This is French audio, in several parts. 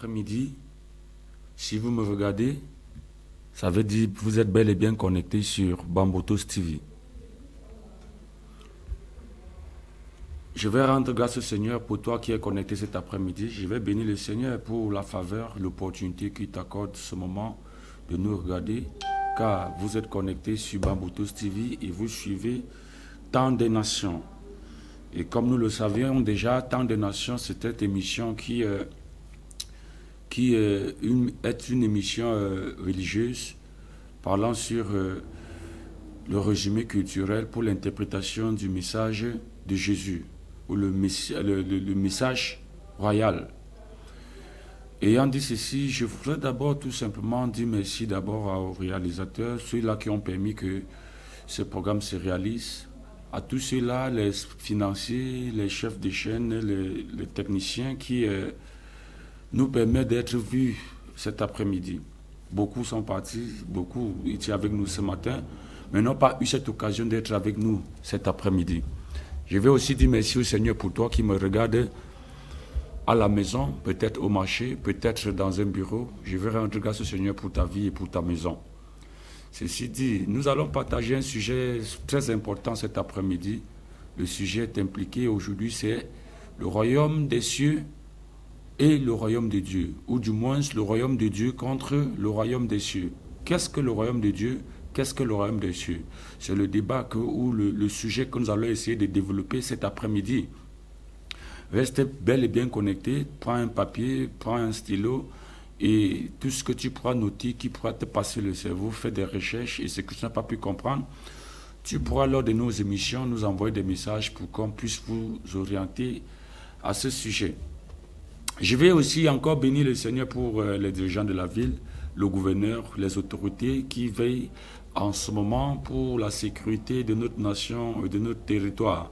après-midi, si vous me regardez, ça veut dire que vous êtes bel et bien connecté sur Bambotos TV. Je vais rendre grâce au Seigneur pour toi qui es connecté cet après-midi. Je vais bénir le Seigneur pour la faveur, l'opportunité qu'il t'accorde ce moment de nous regarder, car vous êtes connecté sur Bambotos TV et vous suivez Temps des Nations. Et comme nous le savions déjà, Temps des Nations, c'est cette émission qui est une émission religieuse parlant sur le résumé culturel pour l'interprétation du message de Jésus, ou le message royal. Ayant dit ceci, je voudrais d'abord tout simplement dire merci d'abord aux réalisateurs, ceux-là qui ont permis que ce programme se réalise, à tous ceux-là, les financiers, les chefs de chaîne, les techniciens qui nous permettent d'être vus cet après-midi. Beaucoup sont partis, beaucoup étaient avec nous ce matin, mais n'ont pas eu cette occasion d'être avec nous cet après-midi. Je vais aussi dire merci au Seigneur pour toi qui me regarde à la maison, peut-être au marché, peut-être dans un bureau. Je vais rendre grâce au Seigneur pour ta vie et pour ta maison. Ceci dit, nous allons partager un sujet très important cet après-midi. Le sujet est impliqué aujourd'hui, c'est le royaume des cieux et le royaume de Dieu, ou du moins le royaume de Dieu contre le royaume des cieux. Qu'est-ce que le royaume de Dieu? Qu'est-ce que le royaume des cieux? C'est le débat ou le sujet que nous allons essayer de développer cet après-midi. Reste bel et bien connecté, prends un papier, prends un stylo et tout ce que tu pourras noter, qui pourra te passer le cerveau, fais des recherches et ce que tu n'as pas pu comprendre, tu pourras lors de nos émissions nous envoyer des messages pour qu'on puisse vous orienter à ce sujet. Je vais aussi encore bénir le Seigneur pour les dirigeants de la ville, le gouverneur, les autorités qui veillent en ce moment pour la sécurité de notre nation et de notre territoire.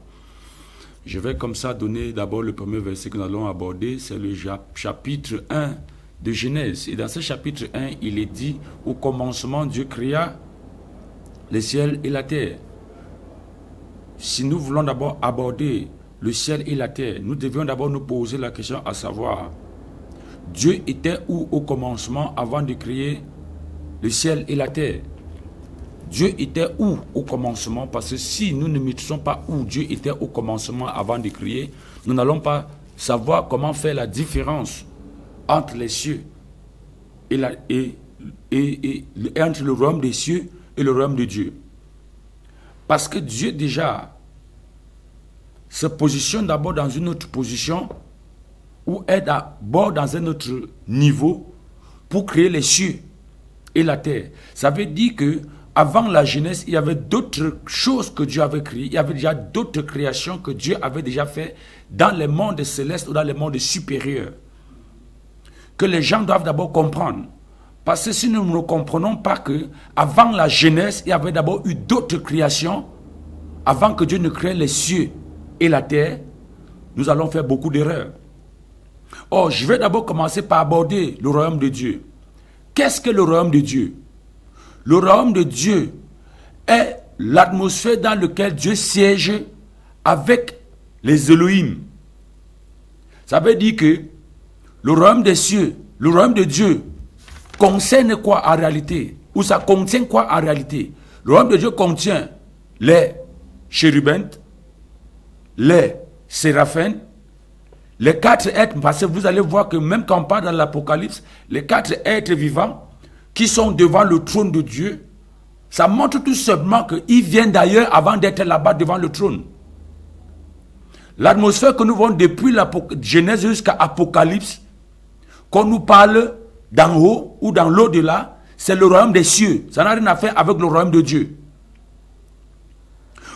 Je vais comme ça donner d'abord le premier verset que nous allons aborder, c'est le chapitre 1 de Genèse. Et dans ce chapitre 1, il est dit, au commencement, Dieu créa le ciel et la terre. Si nous voulons d'abord aborder le ciel et la terre, nous devions d'abord nous poser la question à savoir, Dieu était où au commencement avant de créer le ciel et la terre? Dieu était où au commencement? Parce que si nous ne maîtrisons pas où Dieu était au commencement avant de créer, nous n'allons pas savoir comment faire la différence entre les cieux et entre le royaume des cieux et le royaume de Dieu. Parce que Dieu déjà se positionne d'abord dans une autre position ou est d'abord dans un autre niveau pour créer les cieux et la terre. Ça veut dire que avant la Genèse, il y avait d'autres choses que Dieu avait créées. Il y avait déjà d'autres créations que Dieu avait déjà fait dans les mondes célestes ou dans les mondes supérieurs. Que les gens doivent d'abord comprendre. Parce que si nous ne comprenons pas que avant la Genèse, il y avait d'abord eu d'autres créations, avant que Dieu ne crée les cieux et la terre, nous allons faire beaucoup d'erreurs. Or, je vais d'abord commencer par aborder le royaume de Dieu. Qu'est-ce que le royaume de Dieu? Le royaume de Dieu est l'atmosphère dans laquelle Dieu siège avec les Elohim. Ça veut dire que le royaume des cieux, le royaume de Dieu, concerne quoi en réalité? Ou ça contient quoi en réalité? Le royaume de Dieu contient les chérubins, les séraphins, les 4 êtres, parce que vous allez voir que même quand on parle dans l'Apocalypse, les 4 êtres vivants qui sont devant le trône de Dieu, ça montre tout simplement qu'ils viennent d'ailleurs avant d'être là-bas devant le trône. L'atmosphère que nous voyons depuis la Genèse jusqu'à Apocalypse, qu'on nous parle d'en haut ou dans l'au-delà, c'est le royaume des cieux. Ça n'a rien à faire avec le royaume de Dieu.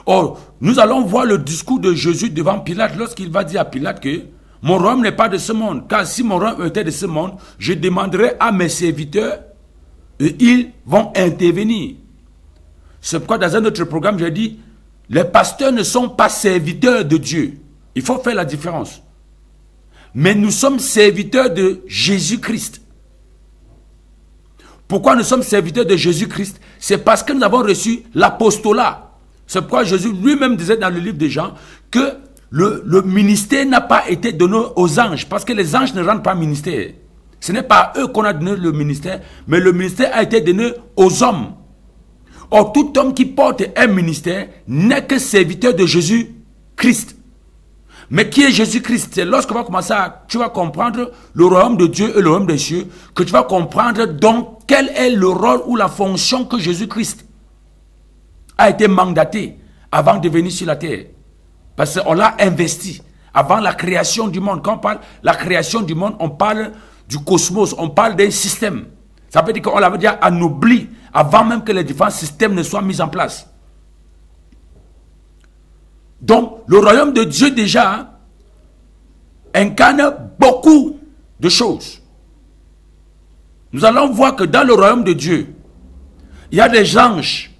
Or, nous allons voir le discours de Jésus devant Pilate lorsqu'il va dire à Pilate que mon royaume n'est pas de ce monde, car si mon royaume était de ce monde, je demanderai à mes serviteurs et ils vont intervenir. C'est pourquoi dans un autre programme, j'ai dit, les pasteurs ne sont pas serviteurs de Dieu. Il faut faire la différence. Mais nous sommes serviteurs de Jésus-Christ. Pourquoi nous sommes serviteurs de Jésus-Christ? C'est parce que nous avons reçu l'apostolat. C'est pourquoi Jésus lui-même disait dans le livre de Jean que le ministère n'a pas été donné aux anges, parce que les anges ne rendent pas ministère. Ce n'est pas à eux qu'on a donné le ministère, mais le ministère a été donné aux hommes. Or, tout homme qui porte un ministère n'est que serviteur de Jésus-Christ. Mais qui est Jésus-Christ? C'est lorsqu'on va commencer tu vas comprendre le royaume de Dieu et le royaume des cieux, que tu vas comprendre donc quel est le rôle ou la fonction que Jésus-Christ a été mandaté avant de venir sur la terre. Parce qu'on l'a investi avant la création du monde. Quand on parle de la création du monde, on parle du cosmos, on parle d'un système. Ça veut dire qu'on l'avait déjà anobli avant même que les différents systèmes ne soient mis en place. Donc, le royaume de Dieu déjà incarne beaucoup de choses. Nous allons voir que dans le royaume de Dieu, il y a des anges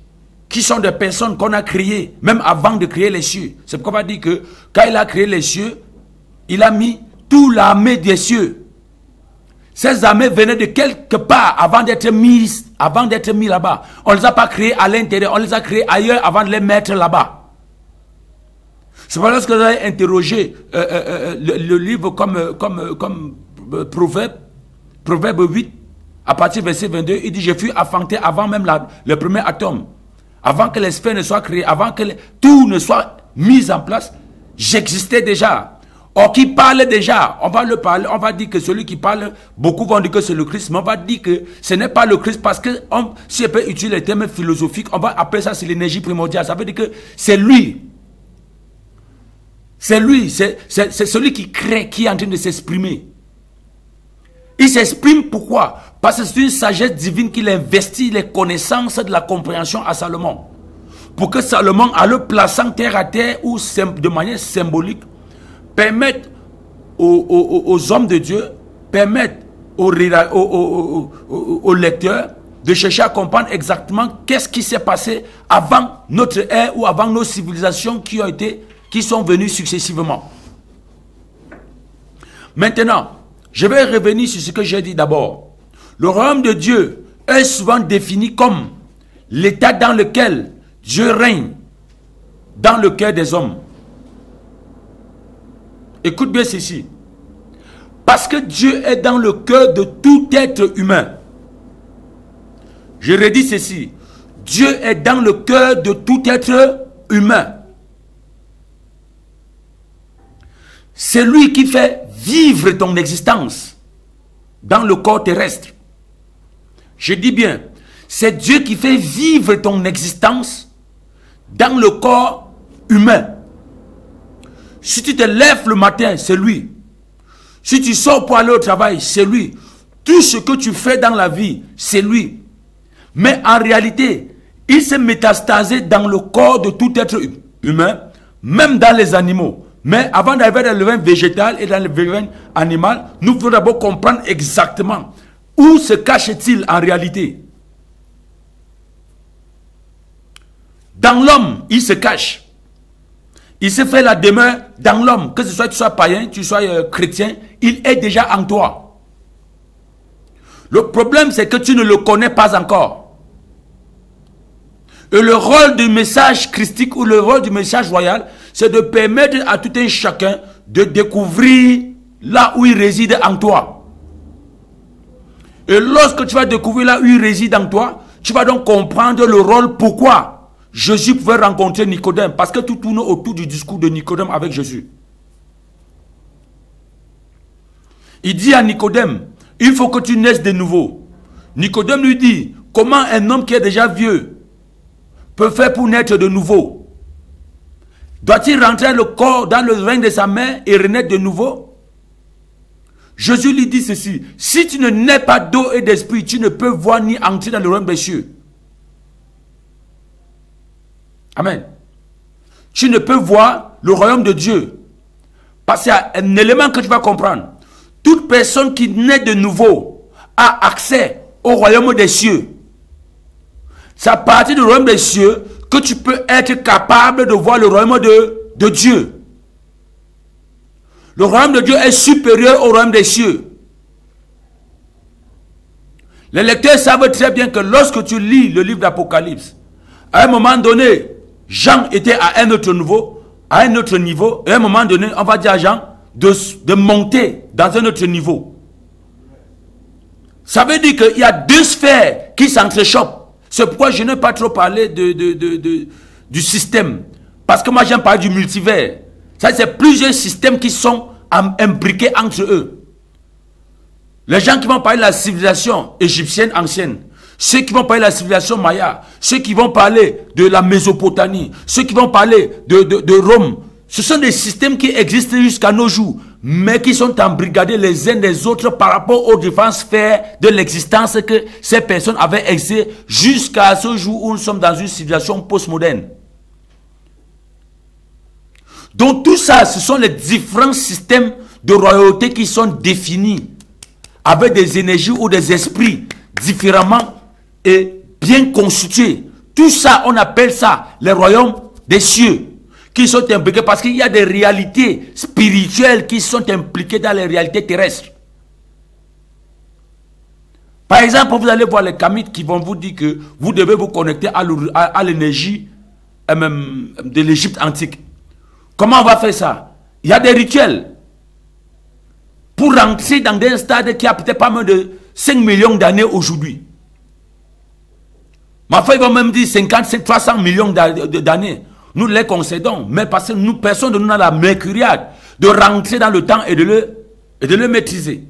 qui sont des personnes qu'on a créées, même avant de créer les cieux. C'est pourquoi on va dire que quand il a créé les cieux, il a mis toute l'armée des cieux. Ces armées venaient de quelque part avant d'être mis là-bas. On ne les a pas créées à l'intérieur, on les a créées ailleurs avant de les mettre là-bas. C'est pas lorsque vous avez interrogé le livre comme Proverbe 8, à partir du verset 22, il dit: je fus enfanté avant même le premier atome. Avant que les sphères ne soient créées, avant que tout ne soit mis en place, j'existais déjà. Or, qui parle déjà, on va le parler, on va dire que celui qui parle, beaucoup vont dire que c'est le Christ, mais on va dire que ce n'est pas le Christ parce que si on peut utiliser les termes philosophiques, on va appeler ça c'est l'énergie primordiale. Ça veut dire que c'est lui. C'est lui, c'est celui qui crée, qui est en train de s'exprimer. Il s'exprime pourquoi? Parce que c'est une sagesse divine qu'il investit les connaissances de la compréhension à Salomon. Pour que Salomon, en le plaçant terre à terre ou de manière symbolique, permette aux hommes de Dieu, permette aux lecteurs de chercher à comprendre exactement qu'est-ce qui s'est passé avant notre ère ou avant nos civilisations qui sont venues successivement. Maintenant, je vais revenir sur ce que j'ai dit d'abord. Le royaume de Dieu est souvent défini comme l'état dans lequel Dieu règne dans le cœur des hommes. Écoute bien ceci. Parce que Dieu est dans le cœur de tout être humain. Je redis ceci. Dieu est dans le cœur de tout être humain. C'est lui qui fait vivre ton existence dans le corps terrestre. Je dis bien, c'est Dieu qui fait vivre ton existence dans le corps humain. Si tu te lèves le matin, c'est lui. Si tu sors pour aller au travail, c'est lui. Tout ce que tu fais dans la vie, c'est lui. Mais en réalité, il s'est métastasé dans le corps de tout être humain, même dans les animaux. Mais avant d'arriver dans le règne végétal et dans le règne animal, nous devons d'abord comprendre exactement où se cache-t-il en réalité. Dans l'homme, il se cache. Il se fait la demeure dans l'homme. Que ce soit tu sois païen, tu sois chrétien, il est déjà en toi. Le problème, c'est que tu ne le connais pas encore. Et le rôle du message christique ou le rôle du message royal, c'est de permettre à tout un chacun de découvrir là où il réside en toi. Et lorsque tu vas découvrir là où il réside en toi, tu vas donc comprendre le rôle pourquoi Jésus pouvait rencontrer Nicodème. Parce que tout tourne autour du discours de Nicodème avec Jésus. Il dit à Nicodème, il faut que tu naisses de nouveau. Nicodème lui dit, comment un homme qui est déjà vieux peut faire pour naître de nouveau? Doit-il rentrer le corps dans le règne de sa mère et renaître de nouveau? Jésus lui dit ceci, si tu ne nais pas d'eau et d'esprit, tu ne peux voir ni entrer dans le royaume des cieux. Amen. Tu ne peux voir le royaume de Dieu. Parce qu'il y a un élément que tu vas comprendre. Toute personne qui naît de nouveau a accès au royaume des cieux. C'est à partir du royaume des cieux que tu peux être capable de voir le royaume de Dieu. Le royaume de Dieu est supérieur au royaume des cieux. Les lecteurs savent très bien que lorsque tu lis le livre d'Apocalypse, à un moment donné, Jean était à un autre niveau, et à un moment donné, on va dire à Jean de monter dans un autre niveau. Ça veut dire qu'il y a deux sphères qui s'entrechoquent. C'est pourquoi je n'ai pas trop parlé du système. Parce que moi j'aime parler du multivers. Ça, c'est plusieurs systèmes qui sont imbriqués entre eux. Les gens qui vont parler de la civilisation égyptienne ancienne, ceux qui vont parler de la civilisation maya, ceux qui vont parler de la Mésopotamie, ceux qui vont parler de Rome, ce sont des systèmes qui existent jusqu'à nos jours, mais qui sont embrigadés les uns des autres par rapport aux différentes sphères de l'existence que ces personnes avaient exercées jusqu'à ce jour où nous sommes dans une civilisation postmoderne. Donc tout ça, ce sont les différents systèmes de royauté qui sont définis avec des énergies ou des esprits différemment et bien constitués. Tout ça, on appelle ça les royaumes des cieux qui sont impliqués parce qu'il y a des réalités spirituelles qui sont impliquées dans les réalités terrestres. Par exemple, vous allez voir les kamites qui vont vous dire que vous devez vous connecter à l'énergie de l'Égypte antique. Comment on va faire ça? Il y a des rituels pour rentrer dans un stade qui a peut-être pas moins de 5 millions d'années aujourd'hui. Ma foi, ils vont même dire 55, 300 millions d'années. Nous les concédons, mais parce que nous, personne de nous n'a la mercuriade de rentrer dans le temps et de le maîtriser.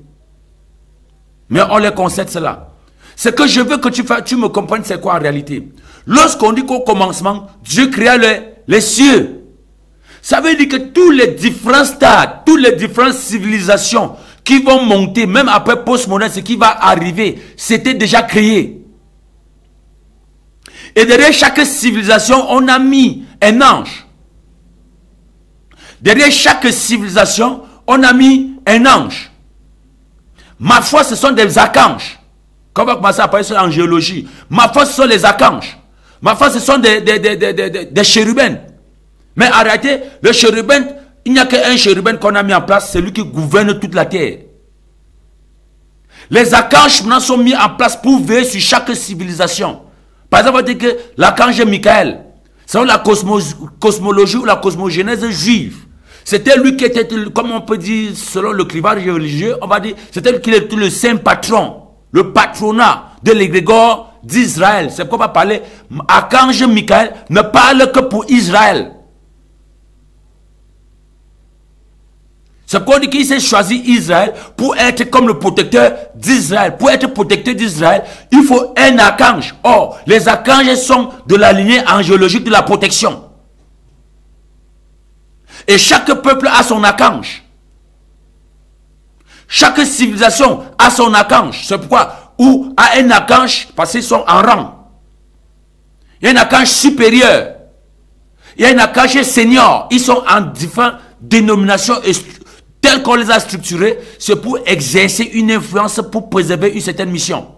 Mais on les concède cela. Ce que je veux que tu me comprennes, c'est quoi en réalité? Lorsqu'on dit qu'au commencement, Dieu créa les cieux, ça veut dire que tous les différents stades, toutes les différentes civilisations qui vont monter, même après postmoderne, ce qui va arriver, c'était déjà créé. Et derrière chaque civilisation, on a mis un ange. Derrière chaque civilisation, on a mis un ange. Ma foi, ce sont des archanges. Quand on va commencer à parler sur l'angéologie, ma foi, ce sont les archanges. Ma foi, ce sont des chérubins. Mais en réalité, le chérubin, il n'y a qu'un chérubin qu'on a mis en place, c'est lui qui gouverne toute la terre. Les archanges maintenant sont mis en place pour veiller sur chaque civilisation. Par exemple, on va dire que l'archange Michael, selon la cosmologie ou la cosmogénèse juive, c'était lui qui était, comme on peut dire, selon le clivage religieux, on va dire, c'était lui qui était le saint patron, le patronat de l'égrégore d'Israël. C'est pourquoi on va parler, archange Michael ne parle que pour Israël. C'est pourquoi on dit qu'il s'est choisi Israël pour être comme le protecteur d'Israël. Pour être protecteur d'Israël, il faut un archange. Or, les archanges sont de la lignée angéologique de la protection. Et chaque peuple a son archange. Chaque civilisation a son archange. C'est pourquoi, ou a un archange, parce qu'ils sont en rang. Il y a un archange supérieur. Il y a un archange senior. Ils sont en différentes dénominations et tels qu'on les a structurés, c'est pour exercer une influence, pour préserver une certaine mission.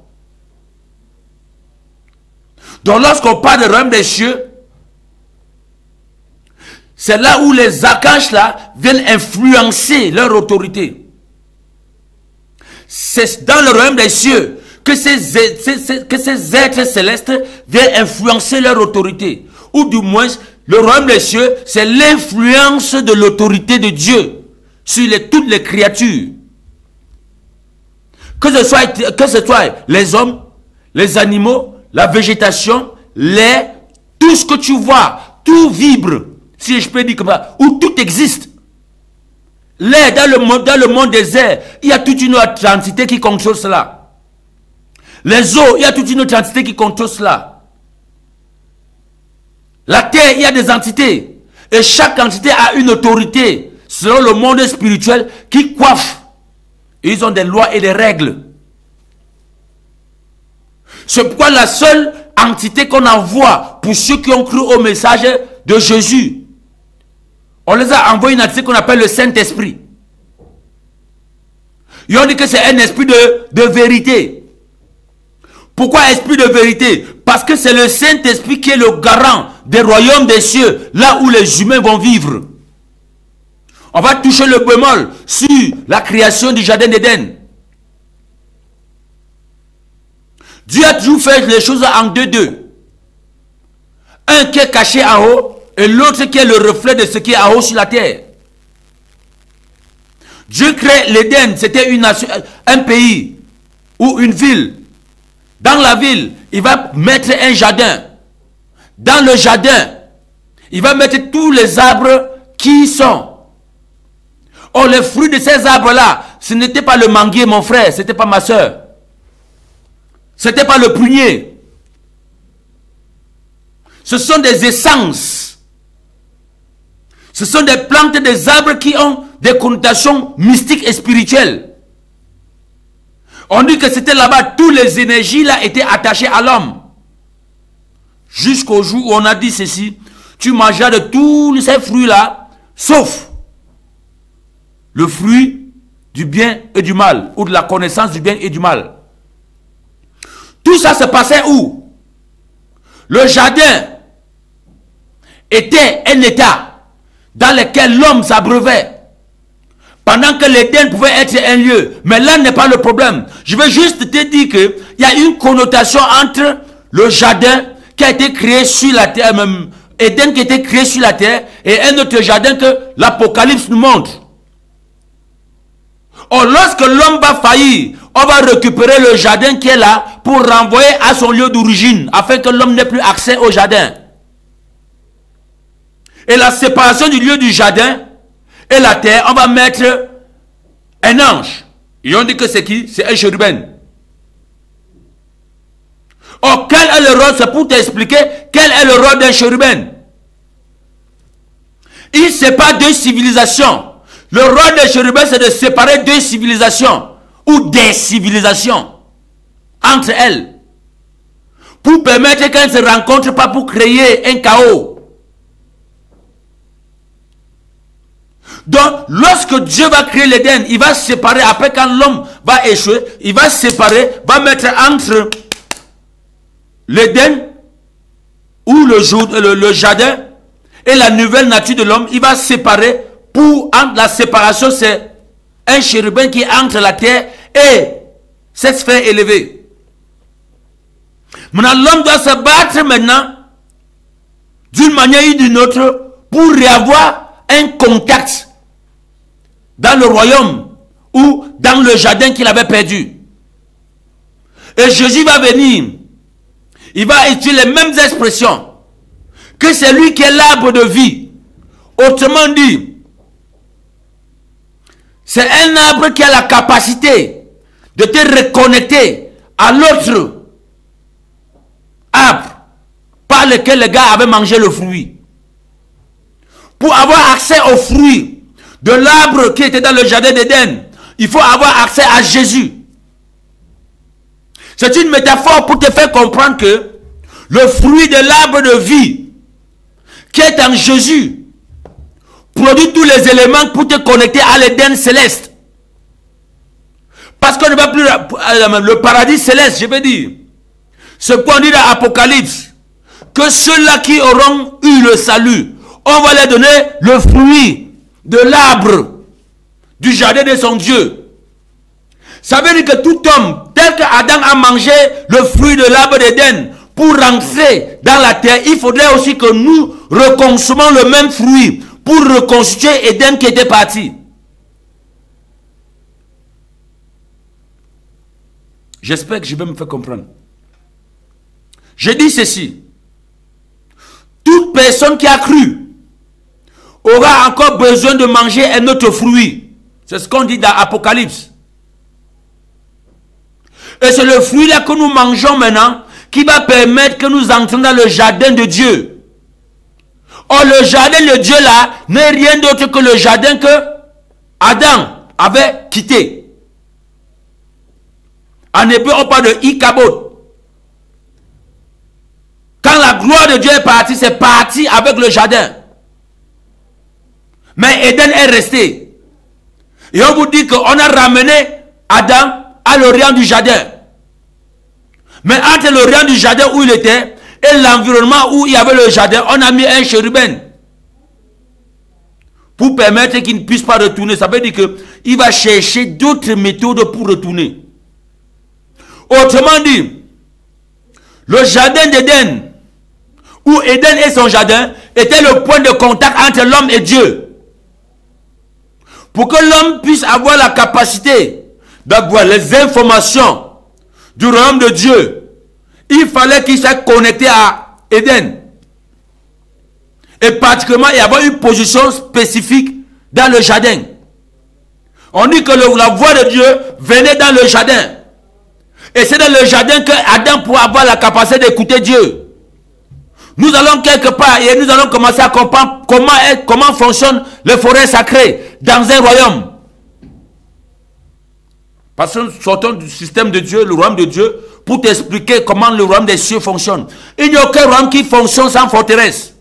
Donc lorsqu'on parle de royaume des cieux, c'est là où les archanges là viennent influencer leur autorité. C'est dans le royaume des cieux que ces êtres célestes viennent influencer leur autorité. Ou du moins, le royaume des cieux, c'est l'influence de l'autorité de Dieu sur toutes les créatures. Que ce soit les hommes, les animaux, la végétation, l'air, tout ce que tu vois, tout vibre, si je peux dire comme ça, où tout existe. L'air, dans le monde des airs, il y a toute une autre entité qui contrôle cela. Les eaux, il y a toute une autre entité qui contrôle cela. La terre, il y a des entités. Et chaque entité a une autorité selon le monde spirituel qui coiffe. Ils ont des lois et des règles. C'est pourquoi la seule entité qu'on envoie pour ceux qui ont cru au message de Jésus, on les a envoyé une entité qu'on appelle le Saint-Esprit. Ils ont dit que c'est un esprit de vérité. Pourquoi esprit de vérité? Parce que c'est le Saint-Esprit qui est le garant des royaumes des cieux, là où les humains vont vivre. On va toucher le bémol sur la création du jardin d'Éden. Dieu a toujours fait les choses en deux. Un qui est caché en haut et l'autre qui est le reflet de ce qui est en haut sur la terre. Dieu crée l'Éden, c'était une nation, un pays. ou une ville. Dans la ville, il va mettre un jardin. Dans le jardin, il va mettre tous les arbres qui y sont. Or, les fruits de ces arbres-là, ce n'était pas le manguier, mon frère, ce n'était pas ma soeur. Ce n'était pas le prunier. Ce sont des essences. Ce sont des plantes, des arbres qui ont des connotations mystiques et spirituelles. On dit que c'était là-bas, toutes les énergies là étaient attachées à l'homme. Jusqu'au jour où on a dit ceci, tu mangeras de tous ces fruits-là, sauf le fruit du bien et du mal, ou de la connaissance du bien et du mal. Tout ça se passait où? Le jardin était un état dans lequel l'homme s'abreuvait. Pendant que l'Éden pouvait être un lieu. Mais là n'est pas le problème. Je veux juste te dire qu'il y a une connotation entre le jardin qui a été créé sur la terre, même Éden qui a été créé sur la terre, et un autre jardin que l'Apocalypse nous montre. Or, lorsque l'homme va faillir, on va récupérer le jardin qui est là pour renvoyer à son lieu d'origine, afin que l'homme n'ait plus accès au jardin. Et la séparation du lieu du jardin et la terre, on va mettre un ange. Et on dit que c'est qui? C'est un chérubin. Or, quel est le rôle? C'est pour t'expliquer quel est le rôle d'un chérubin. Il sépare deux civilisations. Le rôle des chérubins, c'est de séparer deux civilisations ou des civilisations entre elles pour permettre qu'elles ne se rencontrent pas pour créer un chaos. Donc, lorsque Dieu va créer l'Éden, il va séparer, après quand l'homme va échouer, il va séparer, va mettre entre l'Éden ou le jardin et la nouvelle nature de l'homme, il va séparer. Pour entre la séparation, c'est un chérubin qui est entre la terre et cette sphère élevée. Maintenant, l'homme doit se battre maintenant d'une manière ou d'une autre pour réavoir un contact dans le royaume ou dans le jardin qu'il avait perdu. Et Jésus va venir. Il va utiliser les mêmes expressions que c'est lui qui est l'arbre de vie. Autrement dit, c'est un arbre qui a la capacité de te reconnecter à l'autre arbre par lequel le gars avait mangé le fruit. Pour avoir accès au fruit de l'arbre qui était dans le jardin d'Éden, il faut avoir accès à Jésus. C'est une métaphore pour te faire comprendre que le fruit de l'arbre de vie qui est en Jésus produit tous les éléments pour te connecter à l'Éden céleste. Parce qu'on ne va plus le paradis céleste, je veux dire. Ce qu'on dit dans l'Apocalypse, que ceux-là qui auront eu le salut, on va leur donner le fruit de l'arbre du jardin de son Dieu. Ça veut dire que tout homme, tel qu'Adam a mangé le fruit de l'arbre d'Éden, pour rentrer dans la terre, il faudrait aussi que nous reconsommons le même fruit pour reconstituer Éden qui était parti. J'espère que je vais me faire comprendre. Je dis ceci. Toute personne qui a cru aura encore besoin de manger un autre fruit. C'est ce qu'on dit dans l'Apocalypse. Et c'est le fruit là que nous mangeons maintenant qui va permettre que nous entrions dans le jardin de Dieu. Or, le jardin de Dieu là n'est rien d'autre que le jardin que Adam avait quitté. En hébreu, on parle de Ikabod. Quand la gloire de Dieu est partie, c'est parti avec le jardin. Mais Éden est resté. Et on vous dit qu'on a ramené Adam à l'orient du jardin. Mais entre l'orient du jardin où il était et l'environnement où il y avait le jardin, on a mis un chérubin. Pour permettre qu'il ne puisse pas retourner. Ça veut dire qu'il va chercher d'autres méthodes pour retourner. Autrement dit, le jardin d'Éden, où Éden et son jardin, était le point de contact entre l'homme et Dieu. Pour que l'homme puisse avoir la capacité d'avoir les informations du royaume de Dieu, il fallait qu'il soit connecté à Éden. Et particulièrement, il y avait une position spécifique dans le jardin. On dit que la voix de Dieu venait dans le jardin. Et c'est dans le jardin que Adam pouvait avoir la capacité d'écouter Dieu. Nous allons quelque part et nous allons commencer à comprendre comment fonctionnent les forêts sacrées dans un royaume. Parce que nous sortons du système de Dieu, le royaume de Dieu, pour t'expliquer comment le royaume des cieux fonctionne. Il n'y a aucun royaume qui fonctionne sans forteresse.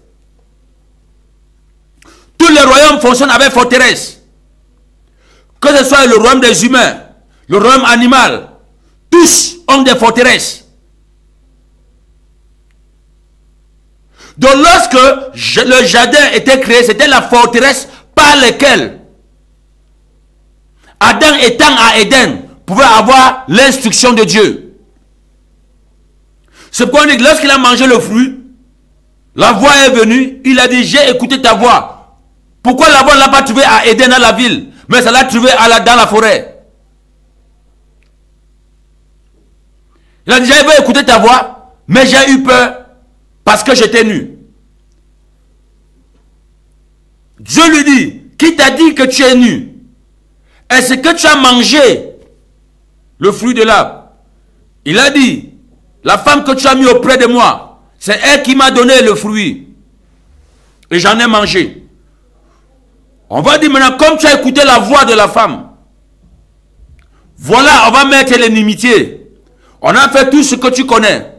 Tous les royaumes fonctionnent avec forteresse. Que ce soit le royaume des humains, le royaume animal, tous ont des forteresses. Donc lorsque le jardin était créé, c'était la forteresse par laquelle Adam étant à Éden pouvait avoir l'instruction de Dieu. C'est pourquoi on dit que lorsqu'il a mangé le fruit, la voix est venue, il a dit j'ai écouté ta voix. Pourquoi la voix ne l'a pas trouvé à Éden dans la ville, mais ça l'a trouvé dans la forêt? Il a dit j'avais écouté ta voix, mais j'ai eu peur parce que j'étais nu. Dieu lui dit, qui t'a dit que tu es nu? Est-ce que tu as mangé le fruit de l'arbre? Il a dit, la femme que tu as mis auprès de moi, c'est elle qui m'a donné le fruit. Et j'en ai mangé. On va dire maintenant, comme tu as écouté la voix de la femme, voilà, on va mettre l'inimitié. On a fait tout ce que tu connais.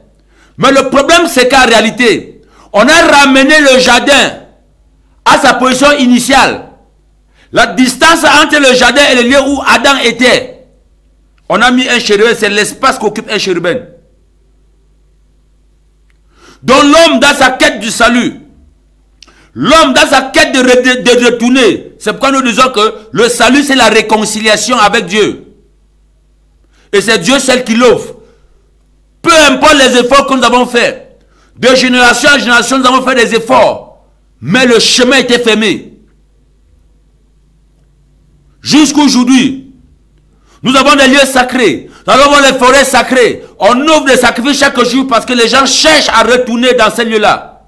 Mais le problème, c'est qu'en réalité, on a ramené le jardin à sa position initiale. La distance entre le jardin et le lieu où Adam était, on a mis un chérubin, c'est l'espace qu'occupe un chérubin. Donc l'homme dans sa quête du salut, l'homme dans sa quête de retourner, c'est pourquoi nous disons que le salut c'est la réconciliation avec Dieu. Et c'est Dieu seul qui l'offre. Peu importe les efforts que nous avons faits, de génération en génération nous avons fait des efforts, mais le chemin était fermé. Jusqu'aujourd'hui, nous avons des lieux sacrés, nous avons les forêts sacrées, on ouvre des sacrifices chaque jour parce que les gens cherchent à retourner dans ces lieux-là.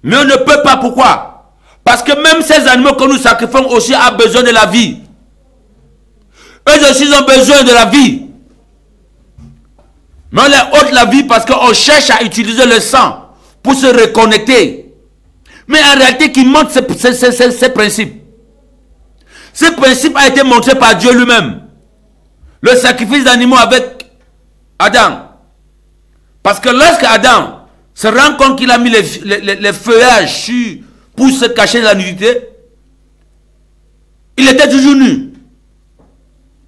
Mais on ne peut pas, pourquoi? Parce que même ces animaux que nous sacrifions aussi ont besoin de la vie. Eux aussi ont besoin de la vie. Mais on les ôte la vie parce qu'on cherche à utiliser le sang pour se reconnecter. Mais en réalité, qui montre ces principes. Ce principe a été montré par Dieu lui-même. Le sacrifice d'animaux avec Adam. Parce que lorsque Adam se rend compte qu'il a mis les feuillages pour se cacher de la nudité, il était toujours nu.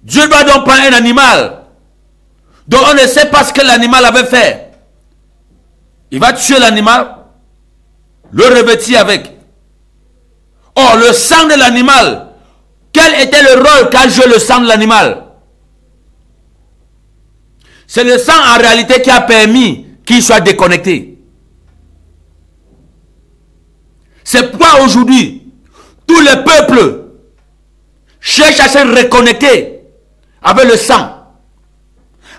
Dieu ne va donc pas un animal dont on ne sait pas ce que l'animal avait fait. Il va tuer l'animal, le revêtir avec. Or, le sang de l'animal, quel était le rôle qu'a joué le sang de l'animal? C'est le sang en réalité qui a permis qu'il soit déconnecté. C'est pourquoi aujourd'hui, tous les peuples cherchent à se reconnecter avec le sang.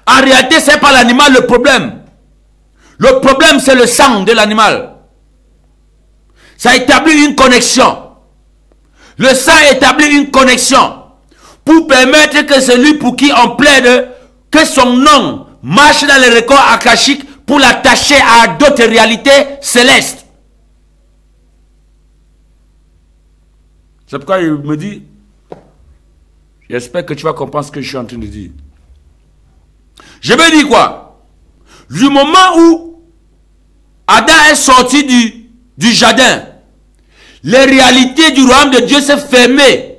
En réalité, ce n'est pas l'animal le problème. Le problème, c'est le sang de l'animal. Ça établit une connexion. Le sang établit une connexion pour permettre que celui pour qui on plaide, que son nom marche dans les records akashiques pour l'attacher à d'autres réalités célestes. C'est pourquoi il me dit, j'espère que tu vas comprendre ce que je suis en train de dire. Je veux dire quoi? Du moment où Adam est sorti du jardin, les réalités du royaume de Dieu s'est fermées.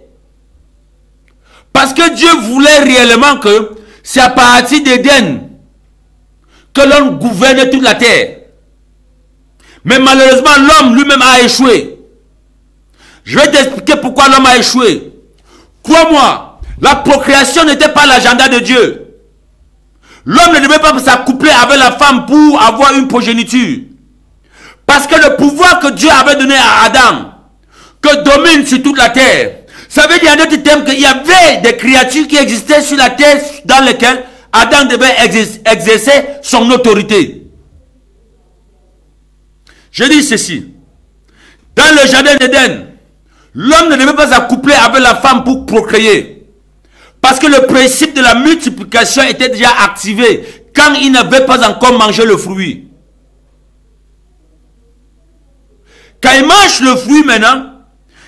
Parce que Dieu voulait réellement que c'est à partir d'Éden que l'homme gouverne toute la terre. Mais malheureusement, l'homme lui-même a échoué. Je vais t'expliquer pourquoi l'homme a échoué. Crois-moi, la procréation n'était pas l'agenda de Dieu. L'homme ne devait pas s'accoupler avec la femme pour avoir une progéniture. Parce que le pouvoir que Dieu avait donné à Adam, que domine sur toute la terre, ça veut dire en d'autres termes qu'il y avait des créatures qui existaient sur la terre dans lesquelles Adam devait exercer son autorité. Je dis ceci. Dans le jardin d'Éden, l'homme ne devait pas s'accoupler avec la femme pour procréer. Parce que le principe de la multiplication était déjà activé quand il n'avait pas encore mangé le fruit. Quand il mange le fruit maintenant,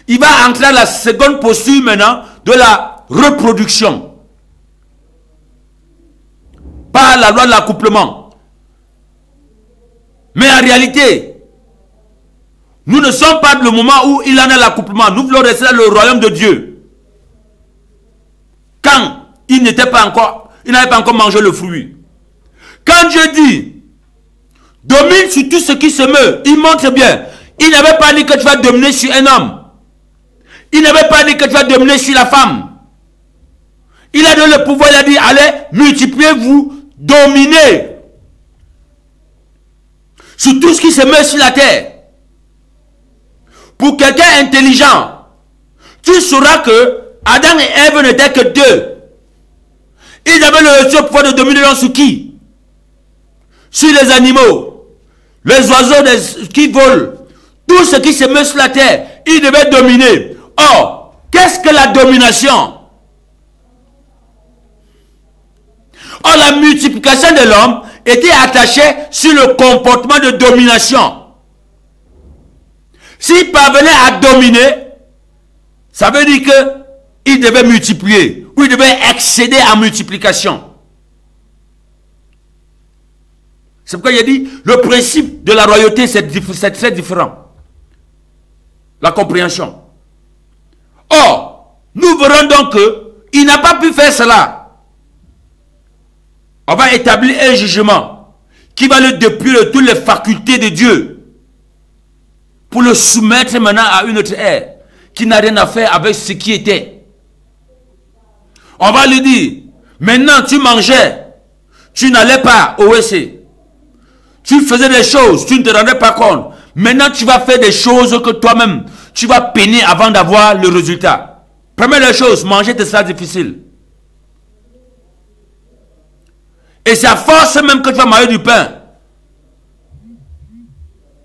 il va entrer dans la seconde posture maintenant de la reproduction. Par la loi de l'accouplement. Mais en réalité, nous ne sommes pas le moment où il en a l'accouplement. Nous voulons rester dans le royaume de Dieu. Quand il n'avait pas encore mangé le fruit. Quand Dieu dit, domine sur tout ce qui se meut, il montre bien. Il n'avait pas dit que tu vas dominer sur un homme. Il n'avait pas dit que tu vas dominer sur la femme. Il a donné le pouvoir, il a dit, allez, multipliez-vous, dominez sur tout ce qui se meut sur la terre. Pour quelqu'un intelligent, tu sauras que Adam et Ève n'étaient que deux. Ils avaient le pouvoir de dominer sur qui? Sur les animaux, les oiseaux qui volent, tout ce qui se met sur la terre, ils devaient dominer. Or, qu'est-ce que la domination? Or, la multiplication de l'homme était attachée sur le comportement de domination. S'il parvenait à dominer, ça veut dire qu'il devait multiplier, ou il devait excéder en multiplication. C'est pourquoi il a dit, le principe de la royauté, c'est très différent. La compréhension. Or, nous verrons donc qu'il n'a pas pu faire cela. On va établir un jugement qui va le dépouiller de toutes les facultés de Dieu pour le soumettre maintenant à une autre ère qui n'a rien à faire avec ce qui était. On va lui dire, maintenant tu mangeais, tu n'allais pas au WC, tu faisais des choses, tu ne te rendais pas compte. Maintenant tu vas faire des choses que toi-même, tu vas peiner avant d'avoir le résultat. Première chose, manger te sera difficile. Et c'est à force même que tu vas manger du pain.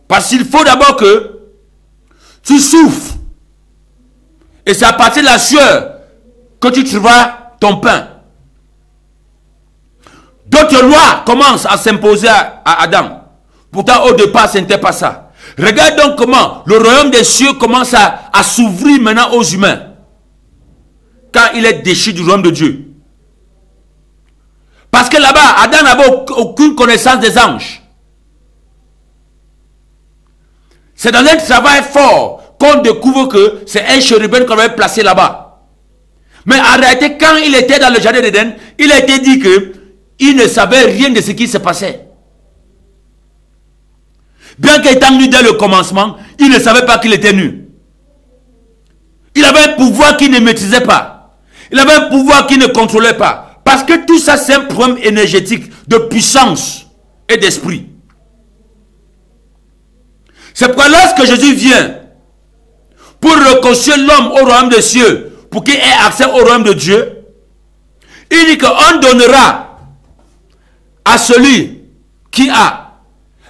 Parce qu'il faut d'abord que tu souffres. Et c'est à partir de la sueur que tu trouveras ton pain. D'autres lois commencent à s'imposer à Adam. Pourtant, au départ, ce n'était pas ça. Regarde donc comment le royaume des cieux commence à s'ouvrir maintenant aux humains. Quand il est déchu du royaume de Dieu. Parce que là-bas, Adam n'avait aucune connaissance des anges. C'est dans un travail fort qu'on découvre que c'est un chérubin qu'on avait placé là-bas. Mais en réalité, quand il était dans le jardin d'Éden, il a été dit qu'il ne savait rien de ce qui se passait. Bien qu'étant nu dès le commencement, il ne savait pas qu'il était nu. Il avait un pouvoir qu'il ne maîtrisait pas. Il avait un pouvoir qu'il ne contrôlait pas. Parce que tout ça, c'est un problème énergétique, de puissance et d'esprit. C'est pourquoi lorsque Jésus vient pour reconstruire l'homme au royaume des cieux, pour qu'il ait accès au royaume de Dieu, il dit qu'on donnera à celui qui a,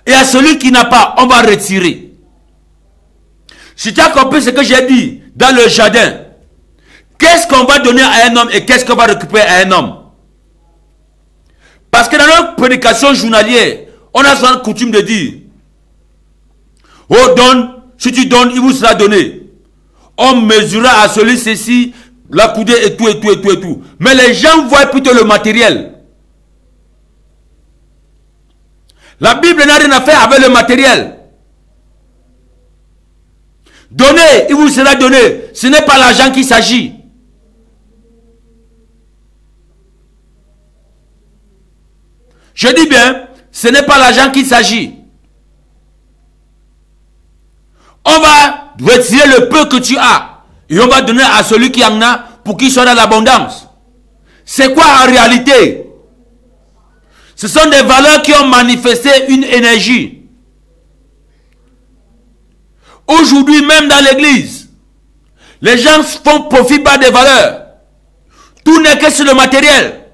et à celui qui n'a pas, on va retirer. Si tu as compris ce que j'ai dit dans le jardin, qu'est-ce qu'on va donner à un homme et qu'est-ce qu'on va récupérer à un homme? Parce que dans notre prédication journalière, on a souvent coutume de dire, oh donne, si tu donnes, il vous sera donné. On mesurera à celui ceci, la coudée et tout, et tout, et tout, et tout. Mais les gens voient plutôt le matériel. La Bible n'a rien à faire avec le matériel. Donnez, il vous sera donné. Ce n'est pas l'argent qu'il s'agit. Je dis bien, ce n'est pas l'argent qu'il s'agit. On va retirer le peu que tu as et on va donner à celui qui en a pour qu'il soit dans l'abondance. C'est quoi en réalité? Ce sont des valeurs qui ont manifesté une énergie. Aujourd'hui, même dans l'église, les gens font profit par des valeurs. Tout n'est que sur le matériel.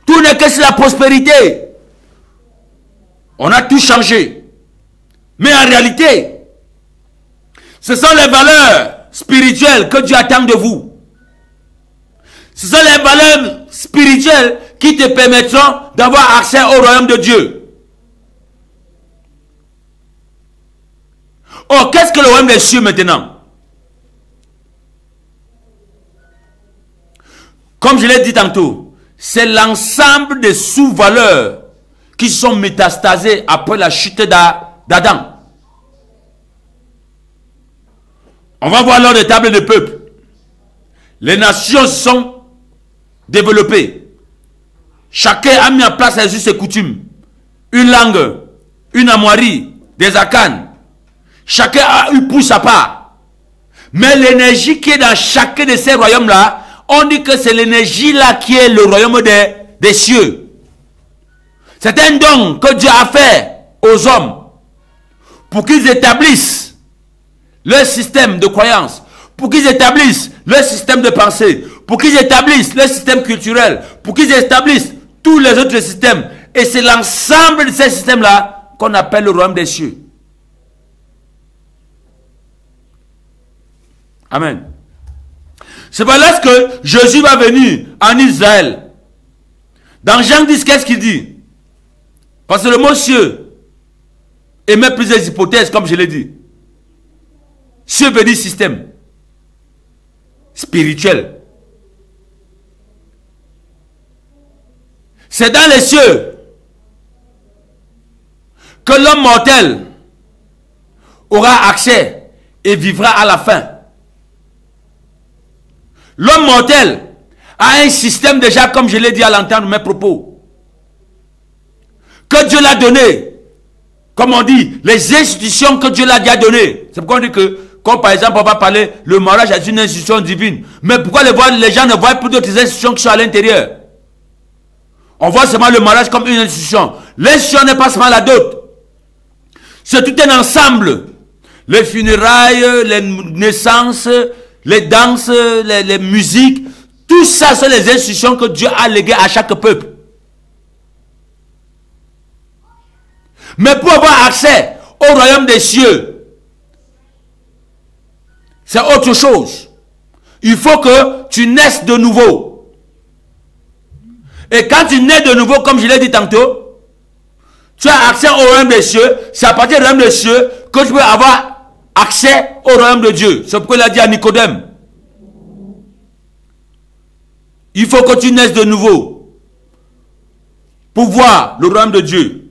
Tout n'est que sur la prospérité. On a tout changé. Mais en réalité, ce sont les valeurs spirituelles que Dieu attend de vous. Ce sont les valeurs spirituelles qui te permettront d'avoir accès au royaume de Dieu. Oh, qu'est-ce que le royaume des cieux maintenant? Comme je l'ai dit tantôt, c'est l'ensemble des sous-valeurs qui sont métastasées après la chute d'Adam. On va voir lors des tables de peuple. Les nations sont développées. Chacun a mis en place les us et coutumes. Une langue, une armoirie, des arcanes. Chacun a eu pour sa part. Mais l'énergie qui est dans chacun de ces royaumes-là, on dit que c'est l'énergie là qui est le royaume des cieux. C'est un don que Dieu a fait aux hommes pour qu'ils établissent leur système de croyance, pour qu'ils établissent leur système de pensée, pour qu'ils établissent leur système culturel, pour qu'ils établissent tous les autres systèmes. Et c'est l'ensemble de ces systèmes-là qu'on appelle le royaume des cieux. Amen. C'est pas lorsque Jésus va venir en Israël. Dans Jean 10, qu'est-ce qu'il dit? Parce que le mot cieux émet plusieurs hypothèses, comme je l'ai dit. Cieux veut dire système spirituel. C'est dans les cieux que l'homme mortel aura accès et vivra à la fin. L'homme mortel a un système déjà, comme je l'ai dit à l'entendre de mes propos, que Dieu l'a donné. Comme on dit, les institutions que Dieu l'a déjà données. C'est pourquoi on dit que, comme par exemple, on va parler, le mariage est une institution divine. Mais pourquoi les gens ne voient plus d'autres institutions qui sont à l'intérieur? On voit seulement le mariage comme une institution. L'institution n'est pas seulement la dot. C'est tout un ensemble. Les funérailles, les naissances, les danses, les musiques, tout ça sont les institutions que Dieu a léguées à chaque peuple. Mais pour avoir accès au royaume des cieux, c'est autre chose. Il faut que tu naisses de nouveau. Et quand tu nais de nouveau, comme je l'ai dit tantôt, tu as accès au royaume des cieux. C'est à partir du royaume des cieux que tu peux avoir accès au royaume de Dieu. C'est pourquoi il a dit à Nicodème, il faut que tu naisses de nouveau pour voir le royaume de Dieu.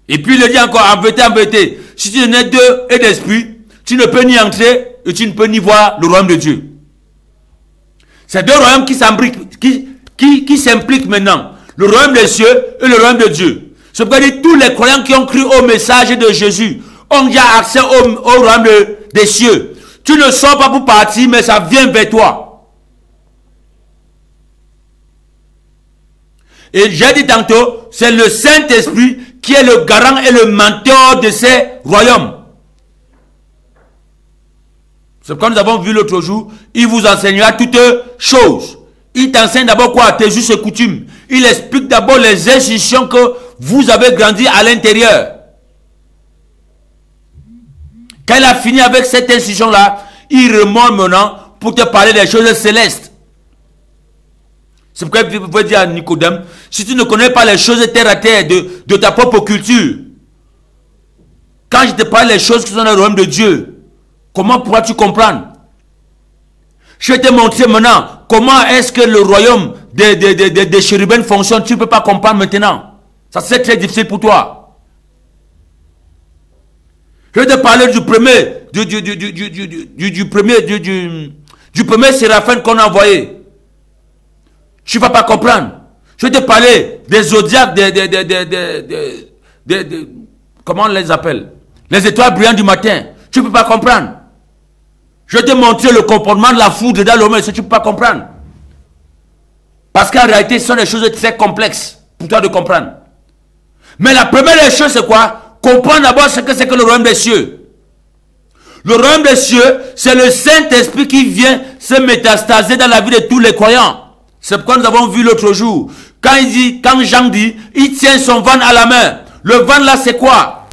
Et puis il dit encore, en vérité, si tu n'es d'eux et d'esprit, tu ne peux ni entrer et tu ne peux ni voir le royaume de Dieu. C'est deux royaumes qui s'impliquent maintenant. Le royaume des cieux et le royaume de Dieu. C'est pourquoi il dit, tous les croyants qui ont cru au message de Jésus ont déjà accès au royaume des cieux. Tu ne sors pas pour partir, mais ça vient vers toi. Et j'ai dit tantôt, c'est le Saint-Esprit qui est le garant et le mentor de ces royaumes. C'est comme nous avons vu l'autre jour, il vous enseignera toutes choses. Il t'enseigne d'abord quoi? Tes us et coutumes. Il explique d'abord les institutions que vous avez grandi à l'intérieur. Quand il a fini avec cette institution-là, il remonte maintenant pour te parler des choses célestes. C'est pourquoi il peut dire à Nicodème, si tu ne connais pas les choses terre à terre de ta propre culture, quand je te parle des choses qui sont dans le royaume de Dieu, comment pourras-tu comprendre? Je vais te montrer maintenant comment est-ce que le royaume des chérubins fonctionne. Tu ne peux pas comprendre maintenant. Ça c'est très difficile pour toi. Je vais te parler du premier séraphin qu'on a envoyé. Tu ne vas pas comprendre. Je vais te parler des zodiacs, comment on les appelle? Les étoiles brillantes du matin. Tu ne peux pas comprendre. Je vais te montrer le comportement de la foudre dans l'homme, ce que tu ne peux pas comprendre. Parce qu'en réalité, ce sont des choses très complexes pour toi de comprendre. Mais la première des choses, c'est quoi? Comprendre d'abord ce que c'est que le royaume des cieux. Le royaume des cieux, c'est le Saint-Esprit qui vient se métastaser dans la vie de tous les croyants. C'est pourquoi nous avons vu l'autre jour. Quand Jean dit, il tient son van à la main. Le van là, c'est quoi?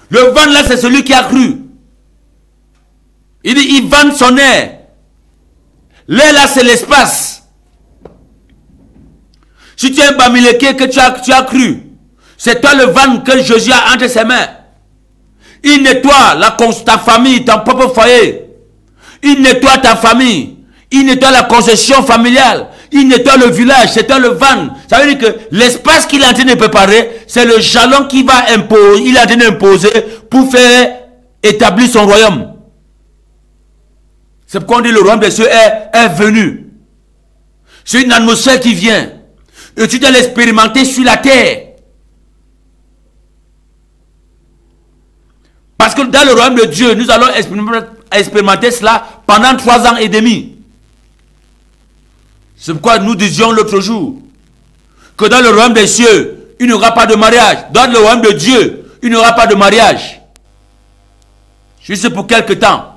Le van là, c'est celui qui a cru. Il dit, il vante son air. L'air là, c'est l'espace. Si tu es un Bamileke que tu as cru, c'est toi le van que Jésus a entre ses mains. Il nettoie ta famille, ton propre foyer. Il nettoie ta famille. Il nettoie la concession familiale. Il nettoie le village. C'est toi le van. Ça veut dire que l'espace qu'il est en train de préparer, c'est le jalon qu'il va imposer. Il est en train d'imposer pour faire établir son royaume. C'est pourquoi on dit le royaume des cieux est venu. C'est une atmosphère qui vient. Et tu dois l'expérimenter sur la terre. Parce que dans le royaume de Dieu, nous allons expérimenter cela pendant 3 ans et demi. C'est pourquoi nous disions l'autre jour que dans le royaume des cieux, il n'y aura pas de mariage. Dans le royaume de Dieu, il n'y aura pas de mariage. Juste pour quelque temps.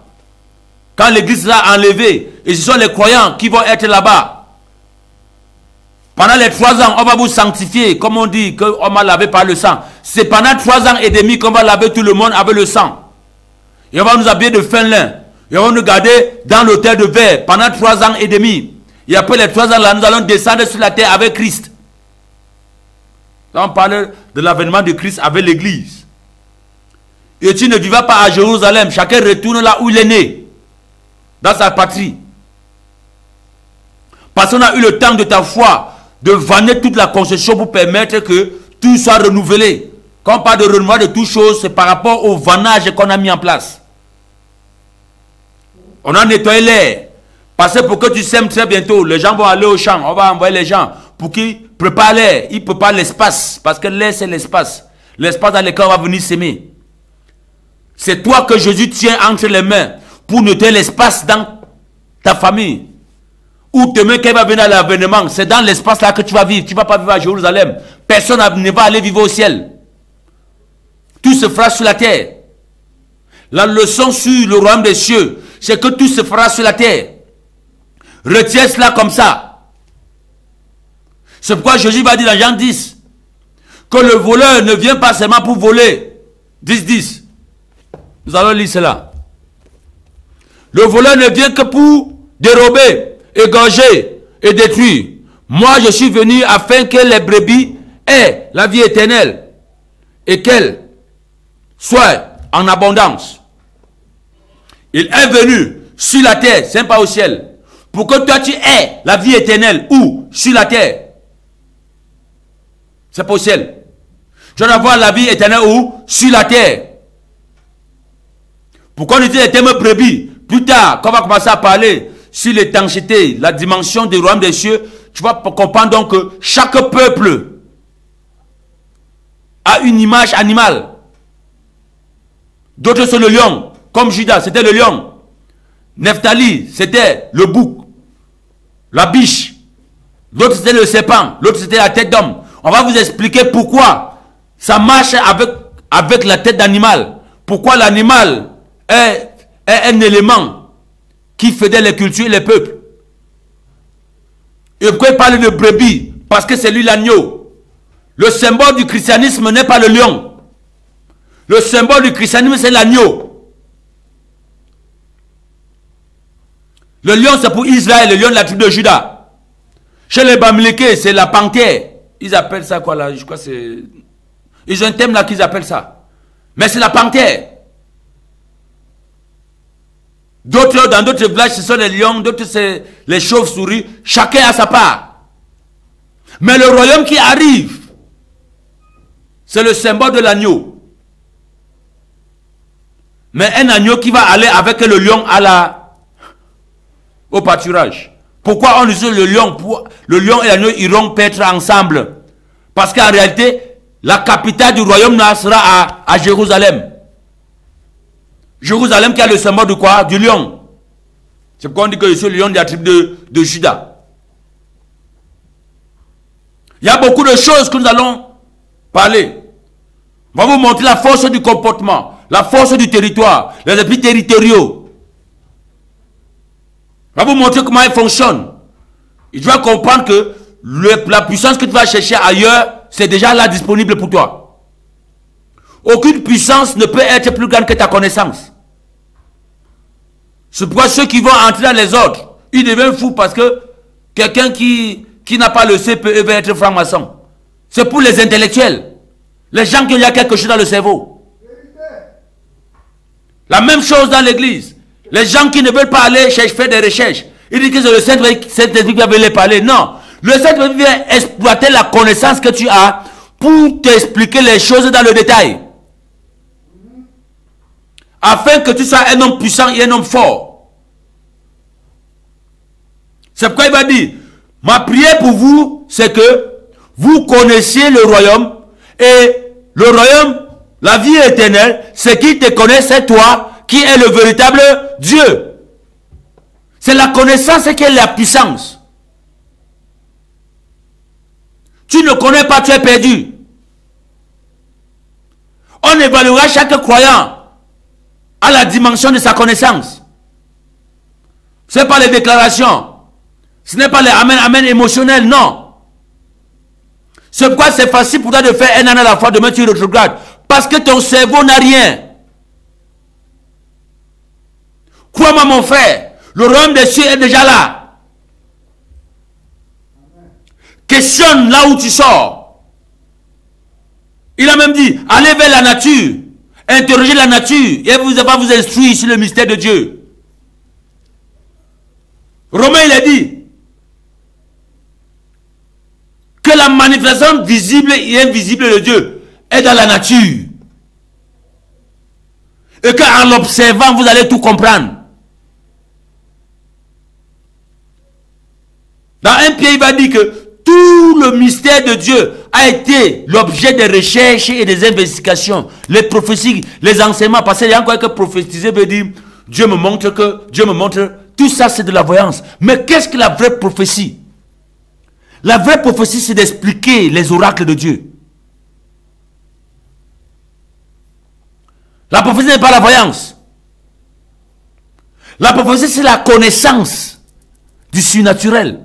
Quand l'église sera enlevée, et ce sont les croyants qui vont être là-bas. Pendant les 3 ans, on va vous sanctifier, comme on dit, qu'on va laver par le sang. C'est pendant 3 ans et demi qu'on va laver tout le monde avec le sang. Et on va nous habiller de fin lin. Et on va nous garder dans l'autel de verre pendant 3 ans et demi. Et après les 3 ans là, nous allons descendre sur la terre avec Christ. Là, on parle de l'avènement de Christ avec l'église. Et tu ne vivras pas à Jérusalem. Chacun retourne là où il est né. Dans sa patrie. Parce qu'on a eu le temps de ta foi de vanner toute la concession pour permettre que tout soit renouvelé. Quand on parle de renouvellement de toutes choses, c'est par rapport au vannage qu'on a mis en place. On a nettoyé l'air. Parce que pour que tu sèmes très bientôt, les gens vont aller au champ. On va envoyer les gens pour qu'ils préparent l'air. Ils préparent l'espace. Parce que l'air, c'est l'espace. L'espace dans lequel on va venir s'aimer. C'est toi que Jésus tient entre les mains pour nettoyer l'espace dans ta famille. Ou demain, quand il va venir à l'avènement, c'est dans l'espace là que tu vas vivre. Tu ne vas pas vivre à Jérusalem. Personne ne va aller vivre au ciel. Tout se fera sur la terre. La leçon sur le royaume des cieux, c'est que tout se fera sur la terre. Retiens cela comme ça. C'est pourquoi Jésus va dire dans Jean 10 que le voleur ne vient pas seulement pour voler. 10. Nous allons lire cela. Le voleur ne vient que pour dérober, égorger et détruire. Moi, je suis venu afin que les brebis aient la vie éternelle et qu'elles soient en abondance. Il est venu sur la terre, c'est pas au ciel, pour que toi tu aies la vie éternelle. Où? Sur la terre. C'est pas au ciel. Tu vas avoir la vie éternelle où? Sur la terre. Pourquoi on utilise le terme brebis? Plus tard, quand on va commencer à parler sur l'étanchéité, la dimension du royaume des cieux, tu vas comprendre donc que chaque peuple a une image animale. D'autres sont le lion, comme Judas, c'était le lion. Nephtali, c'était le bouc, la biche. L'autre c'était le serpent, l'autre c'était la tête d'homme. On va vous expliquer pourquoi ça marche avec la tête d'animal. Pourquoi l'animal est un élément qui fédère les cultures et les peuples. Et pourquoi il parle de brebis? Parce que c'est lui l'agneau. Le symbole du christianisme n'est pas le lion. Le symbole du christianisme, c'est l'agneau. Le lion, c'est pour Israël, le lion de la tribu de Juda. Chez les Bamileke, c'est la panthère. Ils appellent ça quoi là? Je crois que c'est... Ils ont un thème là qu'ils appellent ça. Mais c'est la panthère. D'autres, dans d'autres villages, ce sont les lions, d'autres, c'est les chauves-souris. Chacun a sa part. Mais le royaume qui arrive, c'est le symbole de l'agneau. Mais un agneau qui va aller avec le lion au pâturage. Pourquoi on utilise le lion? Le lion et l'agneau iront paître ensemble. Parce qu'en réalité, la capitale du royaume sera à Jérusalem. Jérusalem qui a le symbole de quoi? Du lion. C'est pourquoi on dit que je suis le lion de la tribu de Juda. Il y a beaucoup de choses que nous allons parler. On va vous montrer la force du comportement, la force du territoire, les esprits territoriaux. va vous montrer comment il fonctionne. Il doit comprendre que la puissance que tu vas chercher ailleurs, c'est déjà là disponible pour toi. Aucune puissance ne peut être plus grande que ta connaissance. C'est pourquoi ceux qui vont entrer dans les ordres, ils deviennent fous parce que quelqu'un qui n'a pas le CPE va être franc-maçon. C'est pour les intellectuels. Les gens qui ont quelque chose dans le cerveau. La même chose dans l'église. Les gens qui ne veulent pas aller faire des recherches. Ils disent que c'est le Saint-Esprit qui va venir parler. Non. Le Saint-Esprit vient exploiter la connaissance que tu as pour t'expliquer les choses dans le détail. Afin que tu sois un homme puissant et un homme fort. C'est pourquoi il va dire, ma prière pour vous, c'est que vous connaissiez le royaume, et le royaume, la vie éternelle, c'est qui te connaît, c'est toi, qui est le véritable Dieu. C'est la connaissance qui est la puissance. Tu ne connais pas, tu es perdu. On évaluera chaque croyant à la dimension de sa connaissance. Ce n'est pas les déclarations. Ce n'est pas les amen, amen émotionnels, non. C'est pourquoi c'est facile pour toi de faire un an à la fois, demain tu retrogrades. Parce que ton cerveau n'a rien. Crois-moi mon frère, le royaume des cieux est déjà là. Questionne là où tu sors. Il a même dit, allez vers la nature. Interrogez la nature et vous va vous instruire sur le mystère de Dieu. Romain il a dit que la manifestation visible et invisible de Dieu est dans la nature. Et qu'en l'observant, vous allez tout comprendre. Dans un pied, il va dire que tout le mystère de Dieu a été l'objet des recherches et des investigations. Les prophéties, les enseignements. Parce qu'il y a encore que prophétiser veut dire Dieu me montre que, Dieu me montre. Tout ça, c'est de la voyance. Mais qu'est-ce que la vraie prophétie? La vraie prophétie, c'est d'expliquer les oracles de Dieu. La prophétie n'est pas la voyance. La prophétie, c'est la connaissance du surnaturel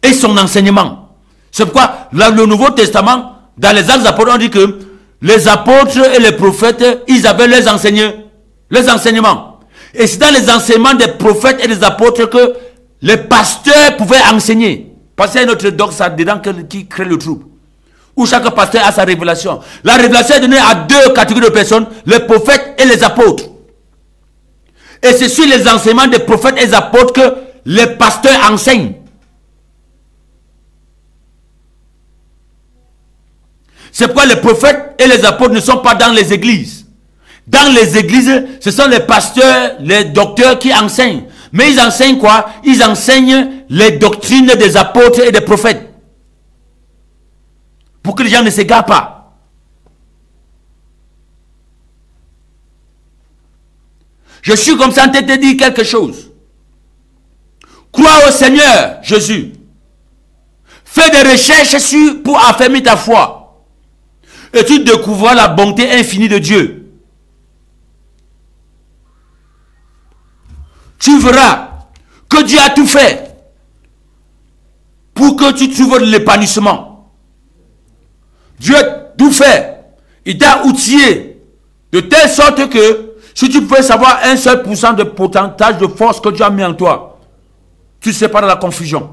et son enseignement. C'est pourquoi le Nouveau Testament, dans les Actes des Apôtres, on dit que les apôtres et les prophètes, ils avaient les enseignements. Et c'est dans les enseignements des prophètes et des apôtres que les pasteurs pouvaient enseigner. Parce qu'il y a une autre doxe dedans qui crée le trouble. Où chaque pasteur a sa révélation. La révélation est donnée à deux catégories de personnes, les prophètes et les apôtres. Et c'est sur les enseignements des prophètes et des apôtres que les pasteurs enseignent. C'est pourquoi les prophètes et les apôtres ne sont pas dans les églises. Dans les églises, ce sont les pasteurs, les docteurs qui enseignent. Mais ils enseignent quoi? Ils enseignent les doctrines des apôtres et des prophètes. Pour que les gens ne s'égarent pas. Je suis comme ça en train de te dire quelque chose. Crois au Seigneur Jésus. Fais des recherches pour affermir ta foi. Et tu découvriras la bonté infinie de Dieu. Tu verras que Dieu a tout fait pour que tu trouves l'épanouissement. Dieu a tout fait. Il t'a outillé de telle sorte que si tu pouvais savoir un seul pourcent de pourcentage de force que Dieu a mis en toi, tu ne serais pas dans la confusion.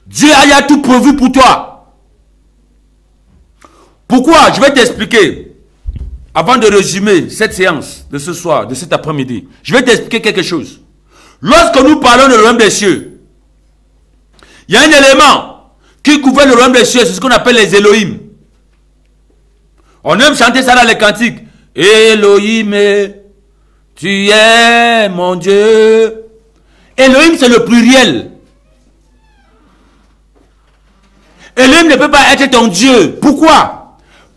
Dieu a tout prévu pour toi. Pourquoi? Je vais t'expliquer. Avant de résumer cette séance de ce soir, de cet après-midi, je vais t'expliquer quelque chose. Lorsque nous parlons du royaume des cieux, il y a un élément qui gouverne le royaume des cieux, c'est ce qu'on appelle les Elohim. On aime chanter ça dans les cantiques. Elohim, tu es mon Dieu. Elohim, c'est le pluriel. Elohim ne peut pas être ton Dieu. Pourquoi?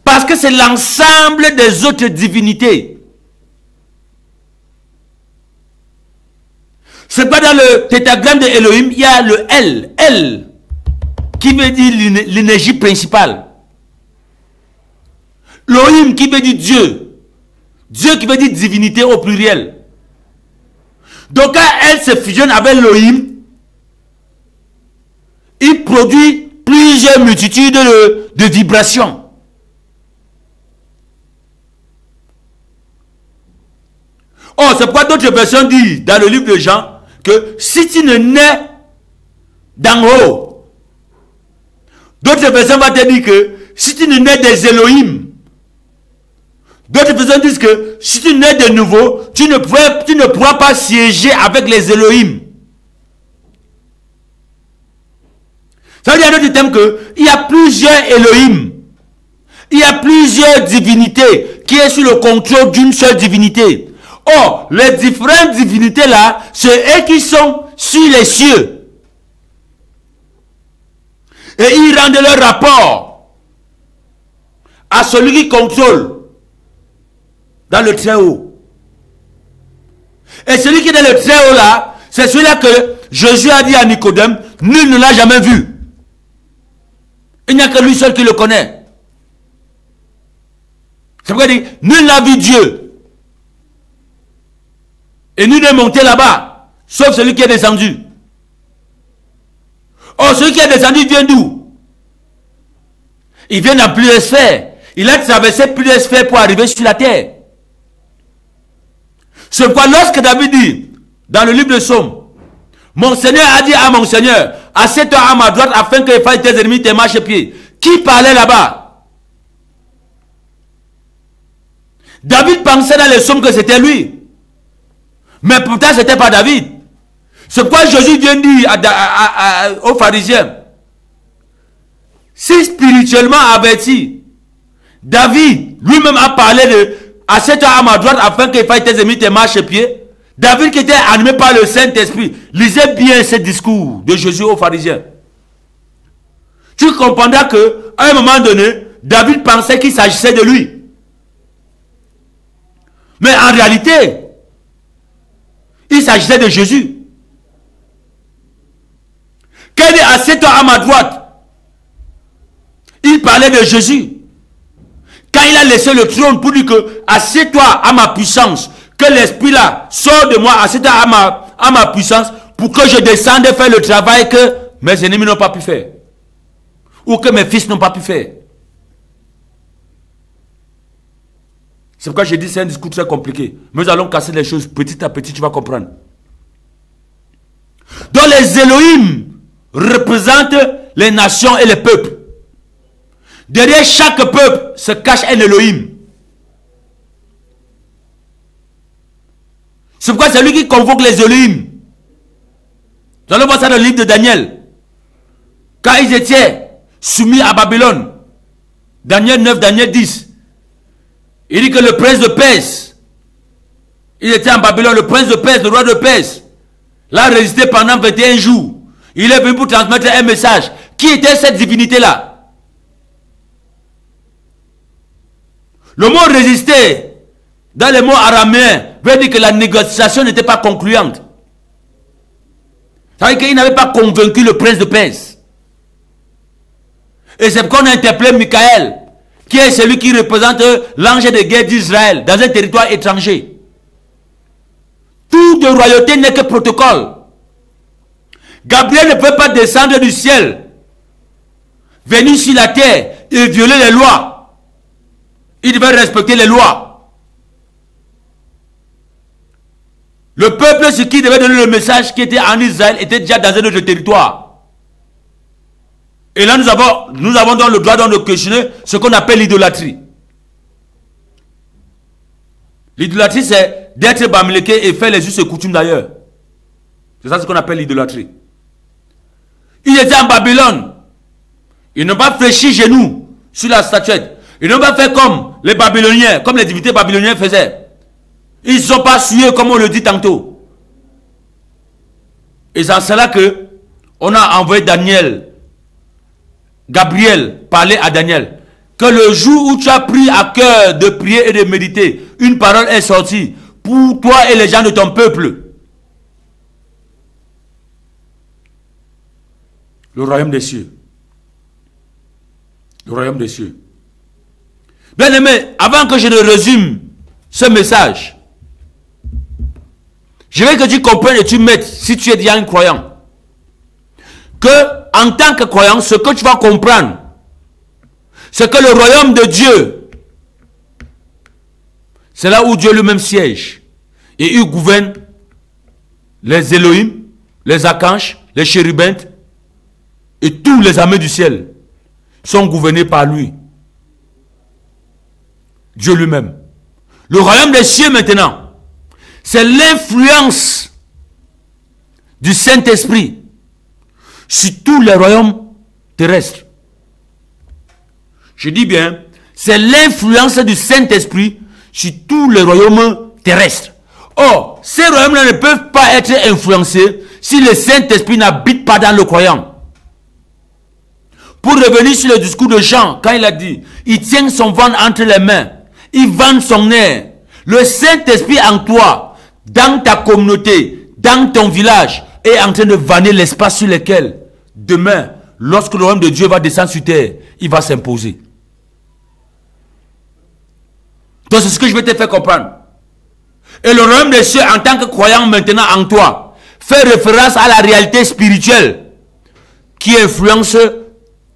Parce que c'est l'ensemble des autres divinités. C'est pas dans le tétragramme de Elohim, il y a le L. L, qui veut dire l'énergie principale. Elohim qui veut dire Dieu. Dieu qui veut dire divinité au pluriel. Donc quand elle se fusionne avec Elohim, il produit plusieurs multitudes de vibrations. Oh, c'est pourquoi d'autres versions disent dans le livre de Jean que si tu ne nais d'en haut, d'autres versions vont te dire que si tu ne nais des Elohim, d'autres versions disent que si tu nais de nouveau, tu ne pourras pas siéger avec les Elohim. Ça veut dire en d'autres termes qu'il y a plusieurs Elohim. Il y a plusieurs divinités qui sont sous le contrôle d'une seule divinité. Or, les différentes divinités là, c'est eux qui sont sur les cieux. Et ils rendent leur rapport à celui qui contrôle dans le très haut. Et celui qui est dans le très haut là, c'est celui-là que Jésus a dit à Nicodème, nul ne l'a jamais vu. Il n'y a que lui seul qui le connaît. C'est pourquoi il dit, nul n'a vu Dieu. Et nul n'est monté là-bas, sauf celui qui est descendu. Or, celui qui est descendu vient d'où? Il vient dans plusieurs sphères. Il a traversé plusieurs sphères pour arriver sur la terre. C'est pourquoi lorsque David dit, dans le livre de Psaumes, mon Seigneur a dit à mon Seigneur, assieds-toi à ma droite afin que fasse tes ennemis tes marchepieds. Qui parlait là-bas? David pensait dans les psaumes que c'était lui. Mais pourtant, ce n'était pas David. C'est pourquoi Jésus vient dire aux pharisiens, si spirituellement averti, David lui-même a parlé de assieds-toi à ma droite afin qu'il fasse tes ennemis tes marchepieds. David qui était animé par le Saint-Esprit, lisez bien ce discours de Jésus aux pharisiens. Tu comprendras que à un moment donné, David pensait qu'il s'agissait de lui. Mais en réalité, il s'agissait de Jésus. Quand il dit assieds-toi à ma droite, il parlait de Jésus. Quand il a laissé le trône pour dire que assieds-toi à ma puissance, que l'esprit là sort de moi, assieds-toi à ma puissance pour que je descende faire le travail que mes ennemis n'ont pas pu faire. Ou que mes fils n'ont pas pu faire. C'est pourquoi j'ai dit c'est un discours très compliqué. Mais nous allons casser les choses petit à petit, tu vas comprendre. Donc les Elohim représentent les nations et les peuples. Derrière chaque peuple se cache un Elohim. C'est pourquoi c'est lui qui convoque les Elohim. Nous allons voir ça dans le livre de Daniel. Quand ils étaient soumis à Babylone, Daniel 9, Daniel 10, il dit que le prince de Perse, il était en Babylone, le prince de Perse, le roi de Perse, l'a résisté pendant 21 jours. Il est venu pour transmettre un message. Qui était cette divinité-là? Le mot résister, dans les mots araméens, veut dire que la négociation n'était pas concluante. Ça veut dire qu'il n'avait pas convaincu le prince de Perse. Et c'est pourquoi on a interpellé Michael, qui est celui qui représente l'ange de guerre d'Israël dans un territoire étranger. Toute royauté n'est que protocole. Gabriel ne peut pas descendre du ciel, venir sur la terre et violer les lois. Il devait respecter les lois. Le peuple sur qui devait donner le message qui était en Israël était déjà dans un autre territoire. Et là, nous avons donc le droit de questionner ce qu'on appelle l'idolâtrie. L'idolâtrie, c'est d'être bamléké et faire les us et coutumes d'ailleurs. C'est ça ce qu'on appelle l'idolâtrie. Ils étaient en Babylone. Ils n'ont pas fléchi genoux sur la statuette. Ils n'ont pas fait comme les Babyloniens, comme les divinités babyloniens faisaient. Ils ne sont pas sués comme on le dit tantôt. Et c'est en cela que on a envoyé Gabriel parler à Daniel. Que le jour où tu as pris à cœur de prier et de méditer, une parole est sortie pour toi et les gens de ton peuple. Le royaume des cieux. Le royaume des cieux. Bien aimé, avant que je ne résume ce message, Je veux que tu comprennes et tu mettes, si tu es déjà un croyant, que en tant que croyant, ce que tu vas comprendre, c'est que le royaume de Dieu, c'est là où Dieu lui-même siège. Et il gouverne les Elohim, les archanges, les chérubins et tous les armées du ciel sont gouvernés par lui. Dieu lui-même. Le royaume des cieux maintenant, c'est l'influence du Saint-Esprit sur tous les royaumes terrestres. Je dis bien, c'est l'influence du Saint-Esprit sur tous les royaumes terrestres. Or, ces royaumes-là ne peuvent pas être influencés si le Saint-Esprit n'habite pas dans le croyant. Pour revenir sur le discours de Jean, quand il a dit, il tient son ventre entre les mains, il vend son air. Le Saint-Esprit en toi, dans ta communauté, dans ton village, est en train de vanner l'espace sur lequel, demain, lorsque le royaume de Dieu va descendre sur terre, il va s'imposer. Donc c'est ce que je vais te faire comprendre. Et le royaume des cieux, en tant que croyant maintenant en toi, fait référence à la réalité spirituelle qui influence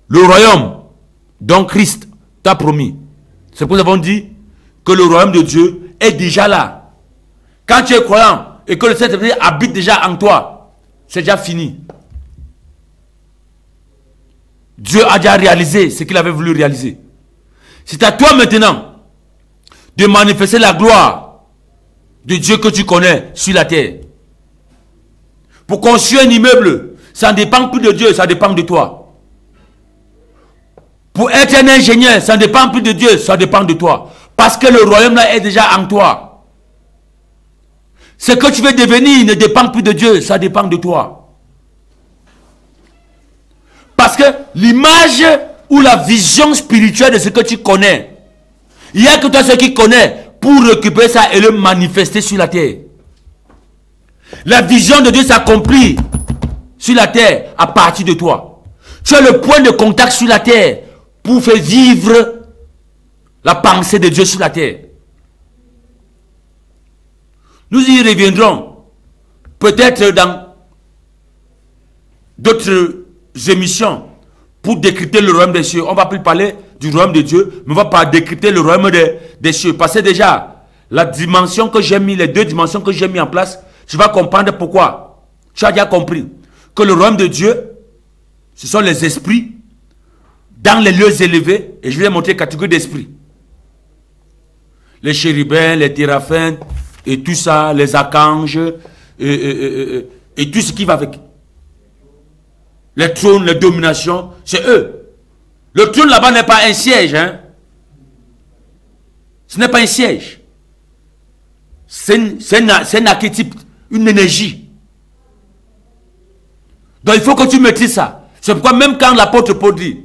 le royaume dont Christ t'a promis. C'est pour ça qu'on dit que le royaume de Dieu est déjà là. Quand tu es croyant et que le Saint-Esprit habite déjà en toi, c'est déjà fini. Dieu a déjà réalisé ce qu'il avait voulu réaliser. C'est à toi maintenant de manifester la gloire de Dieu que tu connais sur la terre. Pour construire un immeuble, ça ne dépend plus de Dieu, ça dépend de toi. Pour être un ingénieur, ça ne dépend plus de Dieu, ça dépend de toi. Parce que le royaume là est déjà en toi. Ce que tu veux devenir ne dépend plus de Dieu, ça dépend de toi. Parce que l'image ou la vision spirituelle de ce que tu connais, il n'y a que toi ce qui connais pour récupérer ça et le manifester sur la terre. La vision de Dieu s'accomplit sur la terre à partir de toi. Tu as le point de contact sur la terre pour faire vivre la pensée de Dieu sur la terre. Nous y reviendrons peut-être dans d'autres émissions pour décrypter le royaume des cieux. On ne va plus parler du royaume de Dieu, mais on va pas décrypter le royaume des cieux. Parce que déjà, la dimension que j'ai mis, les deux dimensions que j'ai mis en place, tu vas comprendre pourquoi. Tu as déjà compris que le royaume de Dieu, ce sont les esprits dans les lieux élevés, et je vais montrer catégorie d'esprits. Les chérubins, les téraphins, et tout ça, les archanges, et tout ce qui va avec. Les trônes, les dominations, c'est eux. Le trône là-bas n'est pas un siège. Hein? Ce n'est pas un siège. C'est un archétype, une énergie. Donc il faut que tu maîtrises ça. C'est pourquoi même quand l'apôtre Paul dit,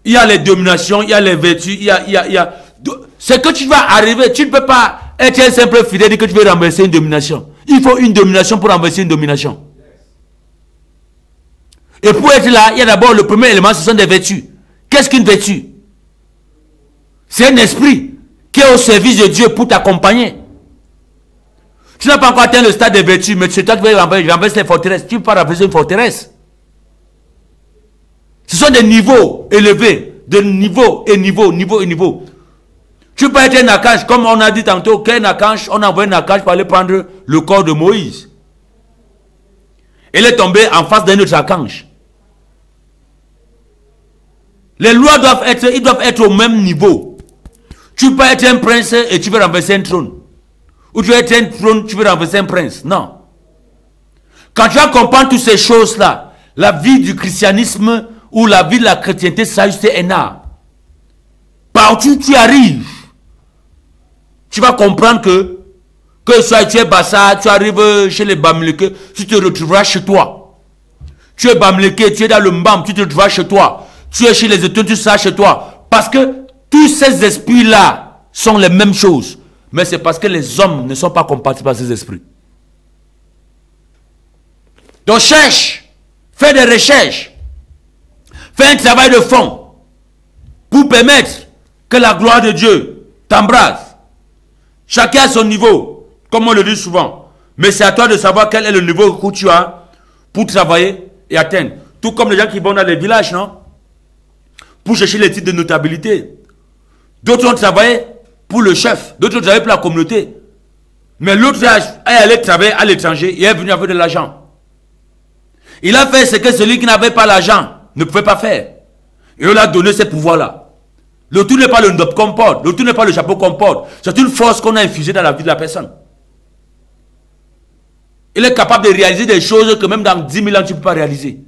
il y a les dominations, il y a les vertus, il y a... C'est que tu vas arriver, tu ne peux pas être un simple fidèle et que tu veux renverser une domination. Il faut une domination pour renverser une domination. Et pour être là, il y a d'abord le premier élément, ce sont des vertus. Qu'est-ce qu'une vertu? C'est un esprit qui est au service de Dieu pour t'accompagner. Tu n'as pas encore atteint le stade des vertus, mais c'est toi qui veux renverser les forteresses. Tu ne peux pas renverser une forteresse. Ce sont des niveaux élevés, de niveau et niveau, niveau et niveau. Tu peux être un archange, comme on a dit tantôt, qu'un archange, on a envoyé un archange pour aller prendre le corps de Moïse. Il est tombé en face d'un autre archange. Les lois doivent être au même niveau. Tu peux être un prince et tu veux renverser un trône. Ou tu veux être un trône, tu veux renverser un prince. Non. Quand tu vas comprendre toutes ces choses-là, la vie du christianisme ou la vie de la chrétienté, ça c'est un art. Partout tu arrives, tu vas comprendre que soit tu es Bassa, tu arrives chez les Bamileke, tu te retrouveras chez toi. Tu es Bamileke, tu es dans le Mbam, tu te retrouveras chez toi. Tu es chez les études, tu seras chez toi. Parce que tous ces esprits-là sont les mêmes choses. Mais c'est parce que les hommes ne sont pas compatibles avec ces esprits. Donc cherche, fais des recherches, fais un travail de fond pour permettre que la gloire de Dieu t'embrasse. Chacun à son niveau, comme on le dit souvent. Mais c'est à toi de savoir quel est le niveau que tu as pour travailler et atteindre. Tout comme les gens qui vont dans les villages, non? Pour chercher les titres de notabilité. D'autres ont travaillé pour le chef. D'autres ont travaillé pour la communauté. Mais l'autre est allé travailler à l'étranger et est venu avec de l'argent. Il a fait ce que celui qui n'avait pas l'argent ne pouvait pas faire. Et on lui a donné ces pouvoirs-là. Le tout n'est pas le ndob qu'on porte. Le tout n'est pas le chapeau qu'on porte. C'est une force qu'on a infusée dans la vie de la personne. Il est capable de réaliser des choses que même dans 10 000 ans, tu ne peux pas réaliser.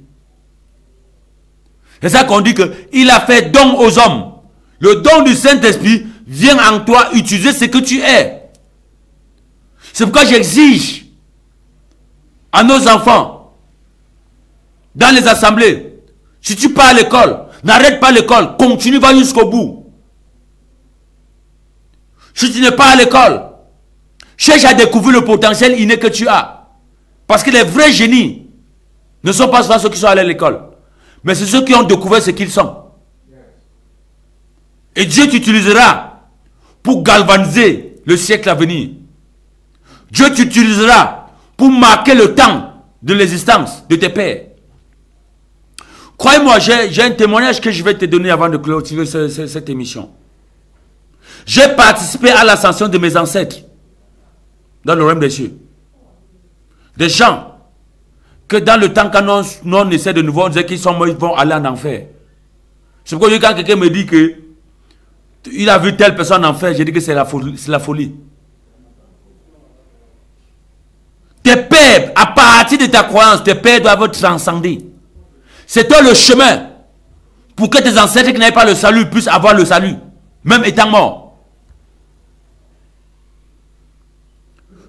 C'est ça qu'on dit qu'il a fait don aux hommes. Le don du Saint-Esprit vient en toi utiliser ce que tu es. C'est pourquoi j'exige à nos enfants, dans les assemblées, si tu pars à l'école, n'arrête pas l'école, continue, va jusqu'au bout. Si tu n'es pas à l'école, cherche à découvrir le potentiel inné que tu as. Parce que les vrais génies ne sont pas ceux qui sont allés à l'école, mais c'est ceux qui ont découvert ce qu'ils sont. Et Dieu t'utilisera pour galvaniser le siècle à venir. Dieu t'utilisera pour marquer le temps de l'existence de tes pères. Croyez-moi, j'ai un témoignage que je vais te donner avant de clôturer cette émission. J'ai participé à l'ascension de mes ancêtres dans le royaume des cieux. Des gens que dans le temps, quand on essaie de nous voir, on disait qu'ils sont morts, ils vont aller en enfer. C'est pourquoi quand quelqu'un me dit que il a vu telle personne en enfer, j'ai dit que c'est la folie. Tes pères, à partir de ta croyance, tes pères doivent être transcendés. C'est toi le chemin pour que tes ancêtres qui n'avaient pas le salut puissent avoir le salut, même étant morts.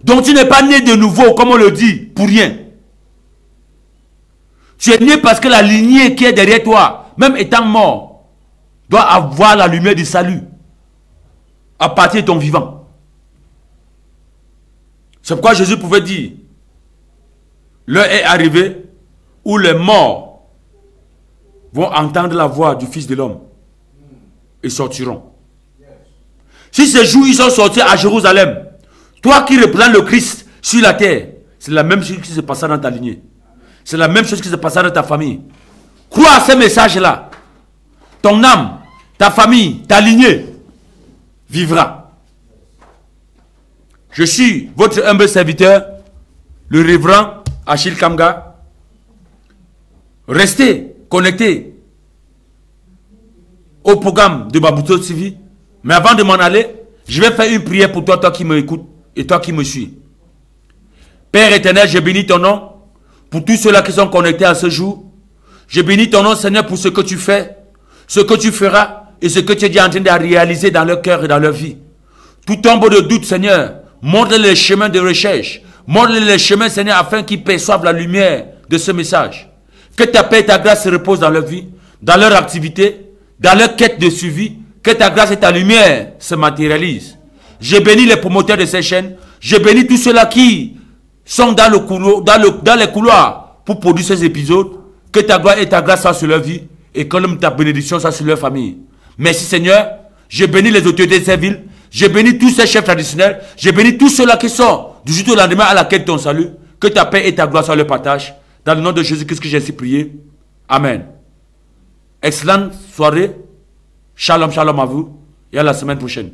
Donc tu n'es pas né de nouveau, comme on le dit, pour rien. Tu es né parce que la lignée qui est derrière toi, même étant mort, doit avoir la lumière du salut à partir de ton vivant. C'est pourquoi Jésus pouvait dire, l'heure est arrivée où les morts vont entendre la voix du Fils de l'homme et sortiront. Si ces jours ils sont sortis à Jérusalem, toi qui représentes le Christ sur la terre, c'est la même chose qui se passera dans ta lignée. C'est la même chose qui se passera dans ta famille. Crois à ces messages-là. Ton âme, ta famille, ta lignée vivra. Je suis votre humble serviteur, le révérend Achille Kamga. Restez connectés au programme de Mabuto TV. Mais avant de m'en aller, je vais faire une prière pour toi, toi qui m'écoutes et toi qui me suis. Père éternel, je bénis ton nom pour tous ceux-là qui sont connectés à ce jour. Je bénis ton nom, Seigneur, pour ce que tu fais, ce que tu feras et ce que tu es en train de réaliser dans leur cœur et dans leur vie. Tout tombeau de doute, Seigneur, montre-les les chemins de recherche. Montre-les les chemins, Seigneur, afin qu'ils perçoivent la lumière de ce message. Que ta paix et ta grâce se reposent dans leur vie, dans leur activité, dans leur quête de suivi. Que ta grâce et ta lumière se matérialisent. Je bénis les promoteurs de ces chaînes. Je bénis tous ceux-là qui sont dans les couloirs pour produire ces épisodes. Que ta gloire et ta grâce soient sur leur vie et que ta bénédiction soit sur leur famille. Merci Seigneur. Je bénis les autorités de ces villes. Je bénis tous ces chefs traditionnels. Je bénis tous ceux-là qui sont du jour au lendemain à la quête de ton salut. Que ta paix et ta gloire soient leur partage. Dans le nom de Jésus-Christ que j'ai ainsi prié. Amen. Excellente soirée. Shalom, shalom à vous. Et à la semaine prochaine.